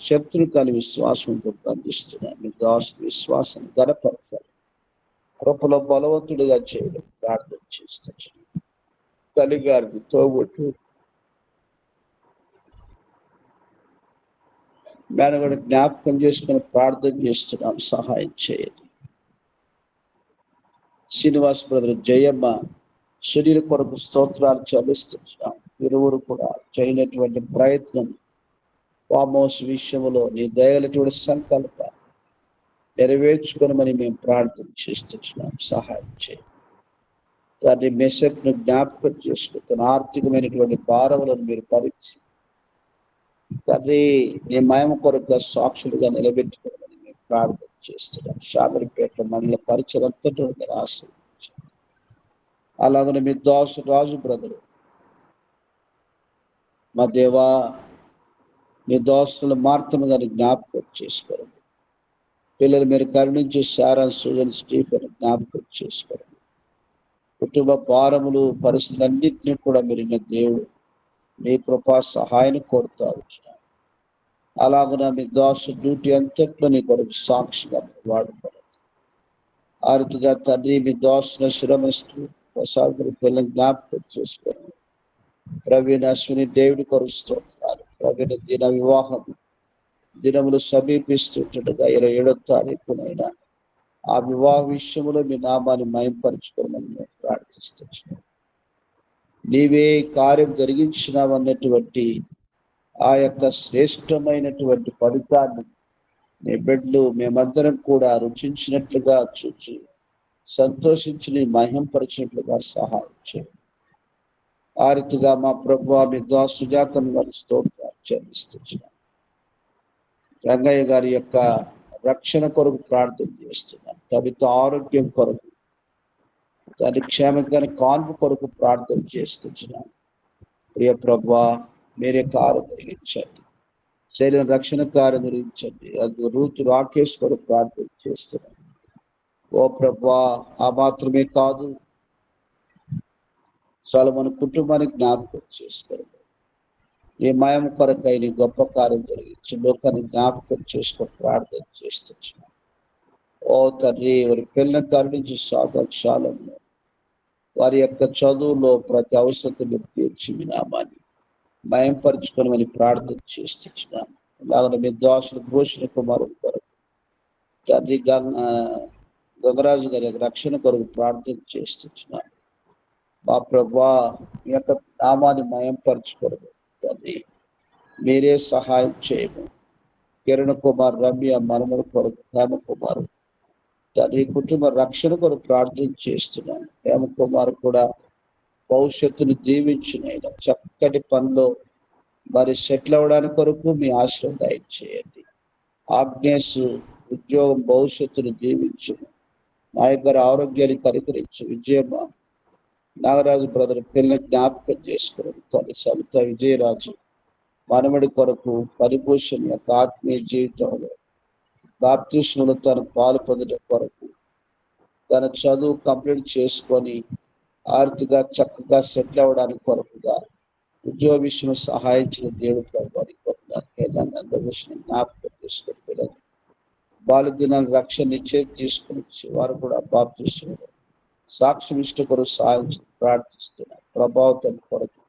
[SPEAKER 1] శత్రుకాల విశ్వాసంతో బంధిస్తున్నాం. మీ దాసు విశ్వాసం గణపరచాలి. కృపలో బలవంతుడిగా చేయడం ప్రార్థన చేస్తున్నాం. తల్లిగారిని తోబొట్టు మేము కూడా జ్ఞాపకం చేసుకుని ప్రార్థన చేస్తున్నాం. సహాయం చేయండి. శ్రీనివాస్ బ్రదర్ జయమ్మ శరీర కొరకు స్తోత్రాలు చెల్లిస్తున్నాం. ఇరువురు కూడా చేయనటువంటి ప్రయత్నం ఫామ్ హౌస్ విషయంలో నీ దయలటువంటి సంకల్ప నెరవేర్చుకోనమని మేము ప్రార్థన చేస్తున్నాం. సహాయం చేయండి. దాన్ని మెసెక్ను జ్ఞాపకం చేసుకుంటున్న ఆర్థికమైనటువంటి భారములను మీరు పరీక్ష తండ్రి నీ మహిమ కొరకు సాక్షులుగా నిలబెట్టుకోవాలని మేము ప్రార్థన చేస్తున్నాం. షామరిపేట మండల పరిచయంతో ఆశ్రయించాం. అలాగనే మీ దాసు రాజు బ్రదరు మా దేవా మీ దోస్తుల మార్తము గారిని జ్ఞాపకం చేసుకోండి. పిల్లలు మీరు కరుణించే శారా, సుజన్, స్టీఫెన్ జ్ఞాపకం చేసుకోండి. కుటుంబ భారములు పరిస్థితులన్నింటినీ కూడా మీరు దేవుడు మీ కృపా సహాయాన్ని కోరుతా వచ్చినారు. అలాగున మీ దాసు డ్యూటీ అంతట్లో నీ కొరకు సాక్షిగా మీరు వాడుకోండి. ఆ రీతిగా తండ్రి మీ దాసును శ్రమిస్తూ ప్రసాద్ పిల్లలు జ్ఞాపకం చేసుకోండి. ప్రవీణ్, అశ్విని, డేవిడ్ కొరుస్తున్నారు. ప్రవీణ దిన వివాహం దినములు సమీపిస్తుండగా 27వ తారీఖునైనా ఆ వివాహ విషయంలో మీ నామాన్ని మయంపరచుకోమని మేము ప్రార్థిస్తున్నాం. నీవే కార్యం జరిగించినావన్నటువంటి ఆ యొక్క శ్రేష్టమైనటువంటి ఫలితాన్ని నీ బిడ్డలు మేమందరం కూడా రుచించినట్లుగా చూచి సంతోషించి నీ మహింపరిచినట్లుగా సహాయం చేయండి. ఆ రీతిగా మా ప్రభువా మీ దాసు సుజాతం గారి స్తోత్రాలు చెల్లిస్తున్నాం. రంగయ్య గారి యొక్క రక్షణ కొరకు ప్రార్థన చేస్తున్నాం. కవిత ఆరోగ్యం కొరకు, దాని క్షేమంగా కాన్పు కొరకు ప్రార్థన చేస్తున్నాం. ప్రియ ప్రభువా మీరే కార్యం జరిగించండి. శరీరం రక్షణ కార్యం జరిగించండి. అది రూతు రాకేష్ కొరకు ప్రార్థన చేస్తున్నాం. ఓ ప్రభువా ఆ మాత్రమే కాదు, చాలా మన కుటుంబానికి జ్ఞాపకం చేసుకోండి. ఈ మయం కొరకై నీ గొప్ప కార్యం జరిగించి లోకాన్ని జ్ఞాపకం చేసుకొని ప్రార్థన చేస్తున్నాం. ఓ తండ్రి, వారి పిల్లలను కరుణించి సాధశాలను వారి యొక్క చదువులో ప్రతి అవసరత మీరు తీర్చి మీ నామాన్ని మయంపరుచుకోమని ప్రార్థన చేస్తున్నాను. అలాగే మీ దోషులు భూషణ కుమారుడు కొరకు తండ్రి గంగరాజు గారి యొక్క రక్షణ కొరకు ప్రార్థన చేస్తున్నాను. మా ప్రభా, మీ యొక్క నామాన్ని మయంపరచుకోరు తండ్రి, మీరే సహాయం చేయము. కిరణ్ కుమార్, రమ్య మనముడు కొరకు హేమ కుమారు తండ్రి కుటుంబ రక్షణ కొరకు ప్రార్థన చేస్తున్నాను. హేమ కుమార్ కూడా భవిష్యత్తును దీవించినైనా చక్కటి పనిలో మరి సెటిల్ అవ్వడానికి కొరకు మీ ఆశ్రయం దయచేయండి. ఆగ్నేస్ ఉద్యోగం భవిష్యత్తును దీవించు. నాయక్ గారి ఆరోగ్యాన్ని కనికరించు. విజయమ్మ నాగరాజు బ్రదర్ పిల్లల్ని జ్ఞాపకం చేసుకోవడం తల్లి సవిత విజయరాజు మనమడి కొరకు పరిభూషణ యొక్క ఆత్మీయ జీవితంలో బాప్తిస్మలో తన పాలు పొందడం కొరకు తన చదువు కంప్లీట్ చేసుకొని ఆర్థిక చక్కగా సెటిల్ అవ్వడానికి కొరకుగా ఉద్యోగ విషయంలో సహాయించిన దేవుడు ప్రభుత్వానికి జ్ఞాపకం చేసుకొని పిల్లలు బాల్యదినాన్ని రక్షణ నిశ్చయం తీసుకుని వారు కూడా బాప్తిస్మలో సాక్ష్యం ఇష్ట కొరకు సహాయం ప్రార్థిస్తున్నారు. ప్రభావితం కొరకు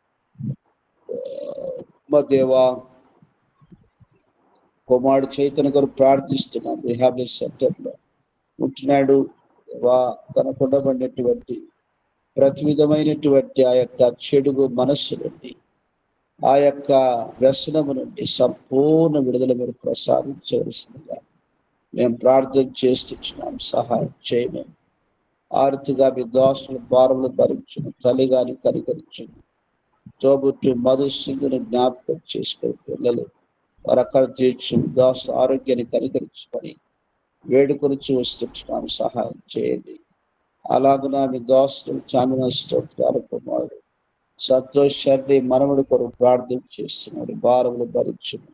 [SPEAKER 1] మా దేవా కుమారుడు చైతన్య కొరకు ప్రార్థిస్తున్నాం. రిహాబిలిట్ సెంటర్ లో ఉంటున్నాడు. తనకు ఉండబడినటువంటి ప్రతి విధమైనటువంటి ఆ యొక్క చెడుగు మనస్సు నుండి, ఆ యొక్క వ్యసనము నుండి సంపూర్ణ విడుదల మీరు ప్రసాదించవలసిందిగా మేము ప్రార్థన చేస్తున్నాం. సహాయం చేయమని ఆర్థిక మీ దోషుల భారములు భరించును. తల్లిగాని కనికరించును. తోబుట్టు మధుసింగుని జ్ఞాపకం చేసుకుని పిల్లలు వరకలు తీర్చు. దోష ఆరోగ్యాన్ని కనికరించుకొని వేడుకొని వస్తున్నాం. సహాయం చేయండి. అలాగున మీ దోస్తులు చామిన స్తోత్రాలు కుమారుడు సంతోష్ శర్ది మనముడు కొరకు ప్రార్థన చేస్తున్నాడు. భారములు భరించును.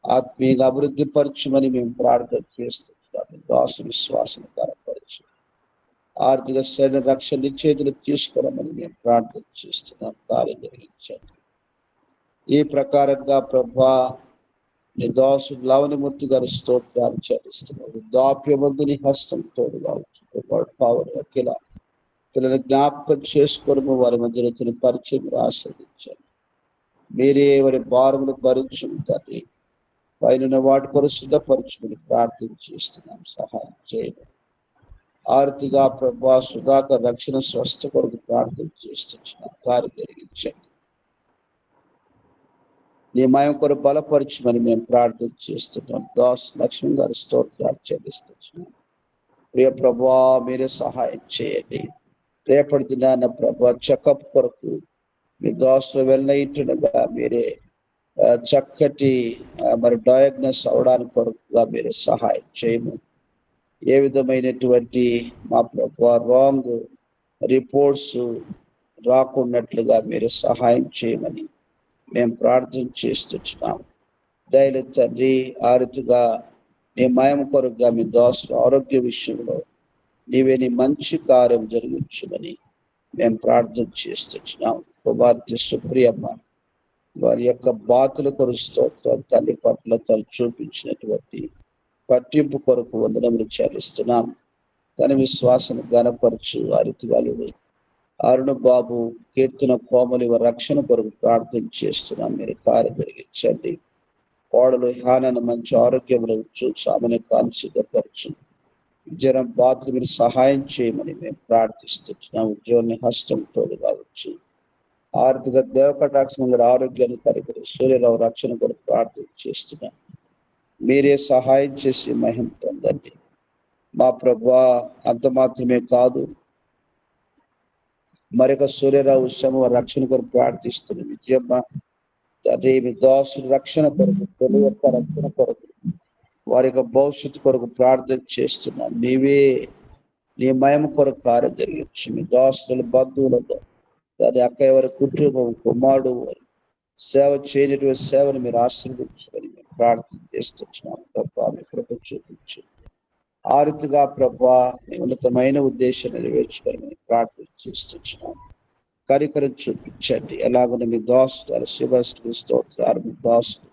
[SPEAKER 1] ఆత్మీయంగా అభివృద్ధి పరచుమని మేము ప్రార్థన చేస్తున్నాం. దోష విశ్వాసం కనపరచు. ఆర్థిక శరీర రక్షణ నిశ్చేతులు తీసుకోవమని మేము ప్రార్థన చేస్తున్నాం. కార్యం జరిగించండి. ఈ ప్రకారంగా ప్రభా నీ దోషుడు లవణమూర్తి గారి స్తోత్రాలు చెల్లిస్తున్నాడు. వృద్ధాప్యమందుని హస్తం తోడు కావచ్చు. అఖిల పిల్లలు జ్ఞాపకం చేసుకోవడము వారి మధ్యలో తిని పరిచయం ఆస్వాదించండి. మీరే వారి భారములు భరించుంటారు. పైన వాటి కొరకు సిద్ధపరచుకుని ప్రార్థన చేస్తున్నాం. సహాయం చేయండి. ఆర్థిక ప్రభా సుధాకర్ రక్షణ స్వస్థ కొరకు ప్రార్థన చేస్తున్నాం. కార్యం జరిగించండి. నీ మయం కొరకు బలపరచుమని మేము ప్రార్థన చేస్తున్నాం. దాస్ లక్ష్మణ్ గారి స్తోత్రాలు చెల్లిస్తున్నాం. ప్రియ ప్రభా, మీరే సహాయం చేయండి. రేపటి దినాన ప్రభా చెకప్ కొరకు మీ దోస్తులు వెళ్ళినట్టుగా మీరే చక్కటి మరి డయాగ్నోస్ అవడానికి కొరకుగా మీరే సహాయం చేయము. ఏ విధమైనటువంటి మా ప్రభా రాంగ్ రిపోర్ట్స్ రాకున్నట్లుగా మీరు సహాయం చేయమని మేము ప్రార్థన చేస్తున్నాం. దయలు తండ్రి, ఆ రీతిగా నీ మయం కొరకుగా మీ దోస్తుల ఆరోగ్య విషయంలో నీవే నీ మంచి కార్యం జరిగించమని మేము ప్రార్థన చేస్తున్నాం. కుమార్తె సుప్రియమ్మ వారి యొక్క బాతుల కొరుస్తూ తల్లి పట్ల తను చూపించినటువంటి పట్టింపు కొరకు వందనములు చెల్లిస్తున్నాం. తన విశ్వాసం గణపరచు. అరితిగాలుడు అరుణ బాబు, కీర్తన కోమలి వారి రక్షణ కొరకు ప్రార్థన చేస్తున్నాం. మీరు కార్యం జరిగించండి. కోడలు హానను మంచి ఆరోగ్యంలో సామాన్య కాలం సిద్ధపరచు. జ్వరం బాధలు మీరు సహాయం చేయమని మేము ప్రార్థిస్తున్నాం. ఉద్యోగాన్ని హస్తంతో కావచ్చు. ఆర్థిక దేవకటాక్షం గారి ఆరోగ్యాన్ని కలిగి సూర్యరావు రక్షణ కొరకు ప్రార్థన చేస్తున్నాం. మీరే సహాయం చేసి మహిమ పొందండి. మా ప్రభువా, అంత మాత్రమే కాదు, మరొక సూర్యరావు ఉత్సవం రక్షణ కొరకు ప్రార్థిస్తున్నాం. విజయమ్మ తండ్రి, మీ దోషుల రక్షణ కొరకు, తెలుగు యొక్క రక్షణ కొరకు, వారి యొక్క భవిష్యత్తు కొరకు ప్రార్థన చేస్తున్నాం. నీవే నీ మహిమ కొరకు కార్యం జరిగించు. మీ దోస్తుల బంధువులతో దాని అక్కయ్య వారి కుటుంబం, కుమారుడు సేవ చేయనటువంటి సేవను మీరు ఆశీర్వదించుకొని మేము ప్రార్థన చేస్తున్నాం. ప్రభా, మీ కృప చూపించు. ఆ రీతిగా ప్రభా, మీ ఉన్నతమైన ఉద్దేశాన్ని నెరవేర్చుకొని మేము ప్రార్థన చేస్తున్నాం. కనికరం చూపించండి. ఎలాగో మీ దోస్తారు శివస్కి స్తోత్రాలు. మీ దోస్తు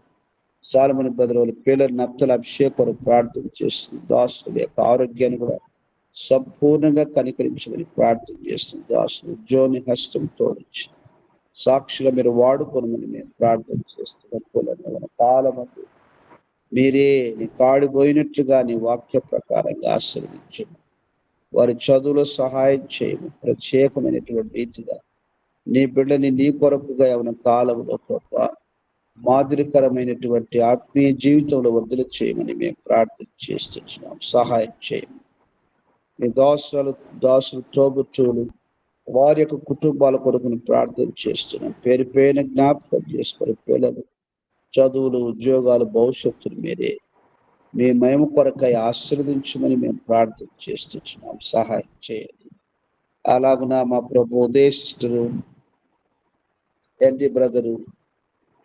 [SPEAKER 1] సాలమని బదులు పిల్లల నత్తల అభిషేకం ప్రార్థన చేస్తుంది. దాసుల యొక్క ఆరోగ్యాన్ని కూడా సంపూర్ణంగా కనికరించమని ప్రార్థన చేస్తుంది. దాసులు జోని హస్తం తోడించి సాక్షిగా మీరు వాడుకోనమని మేము ప్రార్థన చేస్తున్నాం. కాలమందు మీరే నీ కాడిపోయినట్లుగా నీ వాక్య ప్రకారంగా ఆశీర్వదించండి. వారి చదువులో సహాయం చేయము. ప్రత్యేకమైనటువంటి రీతిగా నీ బిడ్డని నీ కొరకుగా ఏమైనా కాలంలో గొప్ప మాదిరికరమైనటువంటి ఆత్మీయ జీవితంలో వదిలి చేయమని మేము ప్రార్థన చేస్తున్నాం. సహాయం చేయము. మీ దాసులు తోబుట్టువులు వారి యొక్క కుటుంబాల కొరకును ప్రార్థన చేస్తున్నాం. పేరు పేరున జ్ఞాపకం చేసుకుని పిల్లలు చదువులు, ఉద్యోగాలు, భవిష్యత్తులు మీరే మీ మహిమ కొరకై ఆశీర్వదించమని మేము ప్రార్థన చేస్తున్నాం. సహాయం చేయండి. అలాగున మా ప్రభు ఉదేశిస్తులు తండ్రి బ్రదరు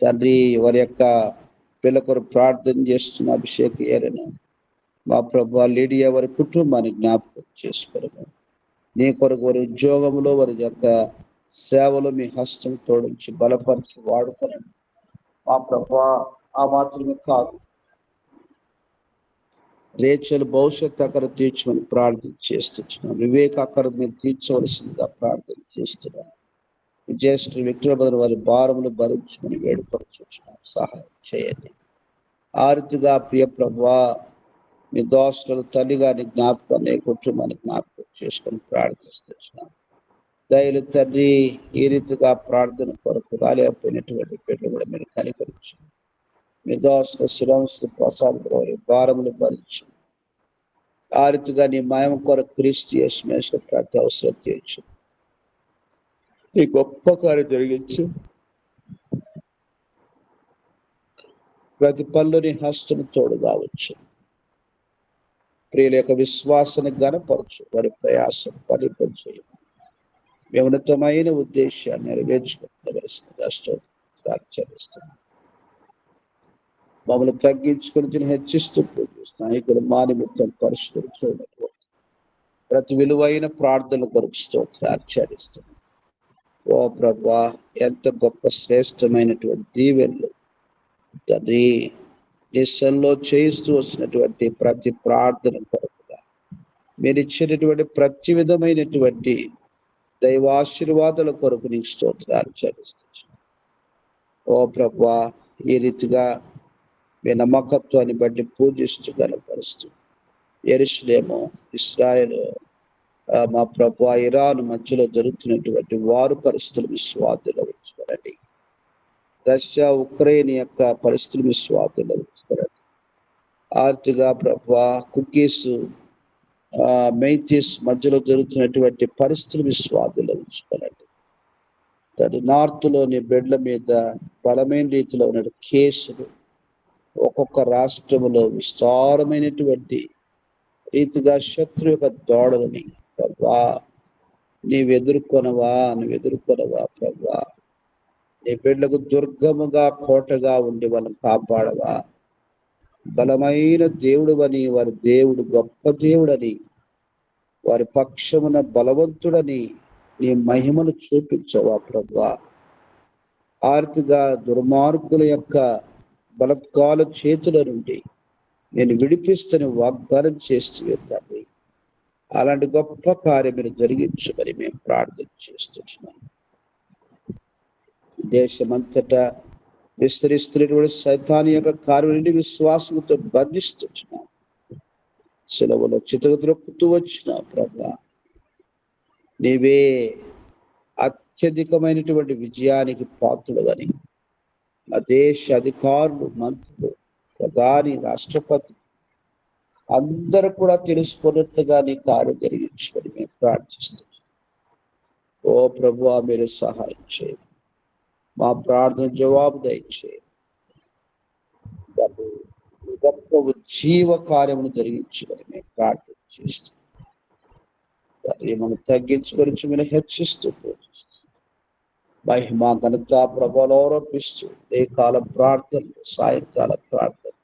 [SPEAKER 1] తండ్రి వారి యొక్క పిల్ల కొరకు ప్రార్థన చేస్తున్న అభిషేక్ ఏరను మా ప్రభు లీడియా వారి కుటుంబాన్ని జ్ఞాపకం చేసుకోవడం, నీ కొరకు వారి ఉద్యోగంలో వారి యొక్క సేవలు మీ హస్తం తోడించి బలపరిచి వాడుకోనండి మా ప్రభు. ఆ మాత్రమే కాదు, రేచలు భవిష్యత్తు అక్కడ తీర్చమని ప్రార్థన చేస్తున్నాం. వివేక అక్కడ మీరు తీర్చవలసిందిగా ప్రార్థన చేస్తున్నాం. జ్యేష్ఠ వ్యక్తుల బదులు వారి భారములు భరించమని వేడుకొచ్చున్నాం. సహాయం చేయండి. ఆ రీతిగా ప్రియ ప్రభువా మీ దోస్తులు తల్లి గారిని జ్ఞాపకాన్ని కుటుంబాన్ని జ్ఞాపకం చేసుకొని ప్రార్థిస్తున్నాం. దయలు తండ్రి ఈ రీతిగా ప్రార్థన కొరకు రాలేకపోయినటువంటి బిడ్డలు కూడా మీరు కనికరించు. మీ దోస్తుల శిరస్సు ప్రసాద్ వారి భారములు భరించు. ఆ రీతిగా నీ మహిమ కొరకు క్రీస్తు యేసు ప్రతి అవసరం తీర్చు. నీ గొప్ప కార్యం జరిగించు. ప్రతి పనులని హస్తము తోడు కావచ్చు. ప్రియుల యొక్క విశ్వాసాన్ని గనపరచు. వారి ప్రయాసం ఫలింపజేయ ఉన్నతమైన ఉద్దేశాన్ని నెరవేర్చుకోవలసిన చెల్లిస్తున్నాం. మమ్మల్ని తగ్గించుకొని హెచ్చిస్తూ స్నేహితులు మా నిమిత్తం పరిశుద్ధులు చూడటువంటి ప్రతి విలువైన ప్రార్థన కొరకు స్తోత్రాలు చెల్లిస్తున్నాం. ఓ ప్రభా, ఎంత గొప్ప శ్రేష్టమైనటువంటి దీవెనలు తండ్రి నీ సన్నిధిలో చేస్తూ వస్తున్నటువంటి ప్రతి ప్రార్థన కొరకుగా మీరు ఇచ్చినటువంటి ప్రతి విధమైనటువంటి దైవాశీర్వాదాల కొరకు నీకు స్తోత్రాలు చెల్లిస్తున్నాం. ఓ ప్రభా, ఈ రీతిగా మీ నమ్మకత్వాన్ని బట్టి పూజిస్తూ కనపరుస్తూ యెరూషలేము, ఇశ్రాయేలు, మా ప్రభు ఇరాన్ మధ్యలో జరుగుతున్నటువంటి వారు పరిస్థితులు మీ స్వాధీనంలో ఉంచుకోరండి. రష్యా ఉక్రెయిన్ యొక్క పరిస్థితులు మీ స్వాధీనంలో ఉంచుకోరండి. ఆర్థిక ప్రభు కుకీస్ మెయితీస్ మధ్యలో జరుగుతున్నటువంటి పరిస్థితులు మీ స్వాధీనంలో ఉంచుకోరండి. దాని నార్త్లోని బెడ్ల మీద బలమైన రీతిలో ఉన్న కేసులు ఒక్కొక్క రాష్ట్రంలో విస్తారమైనటువంటి రీతిగా శత్రు యొక్క దోడలని ప్రభా నువ్వు ఎదుర్కొనవా ప్రభా. నీ బిడ్డలకు దుర్గముగా కోటగా ఉండి వాళ్ళని కాపాడవా. బలమైన దేవుడువని, వారి దేవుడు గొప్ప దేవుడని, వారి పక్షమున బలవంతుడని నీ మహిమను చూపించవా ప్రభా. ఆర్థిక దుర్మార్గుల యొక్క బలత్కాల చేతుల నుండి నేను విడిపిస్తని వాగ్దానం చేస్తూ తండ్రి, అలాంటి గొప్ప కార్యం మీరు జరిగించమని మేము ప్రార్థన చేస్తున్నాం. దేశమంతటా విస్తరిస్తున్నటువంటి సైతాన్ యొక్క కార్యం నుండి విశ్వాసంతో బంధిస్తున్నాం. సెలవులో చితక ద్రొక్కుతూ వచ్చిన ప్రభా, నీవే అత్యధికమైనటువంటి విజయానికి పాత్రుడవని మా దేశ అధికారులు, మంత్రులు, ప్రధాని, రాష్ట్రపతి అందరూ కూడా తెలుసుకున్నట్లుగా నీ కార్యం జరిగించుకొని మేము ప్రార్థిస్తున్నాం. ఓ ప్రభువా, మీరు సహాయం చేయండి. మా ప్రార్థన జవాబు దయచేయండి. గొప్ప జీవ కార్యమును జరిగించుకొని మేము ప్రార్థన చేస్తున్నాం. మనం తగ్గించుకొని మీరు హెచ్చిస్తూ పూజిస్తూ మహిమ ఘనత ప్రభావాలు ఆరోపిస్తూ ఏ కాల ప్రార్థనలు, సాయంకాల ప్రార్థనలు,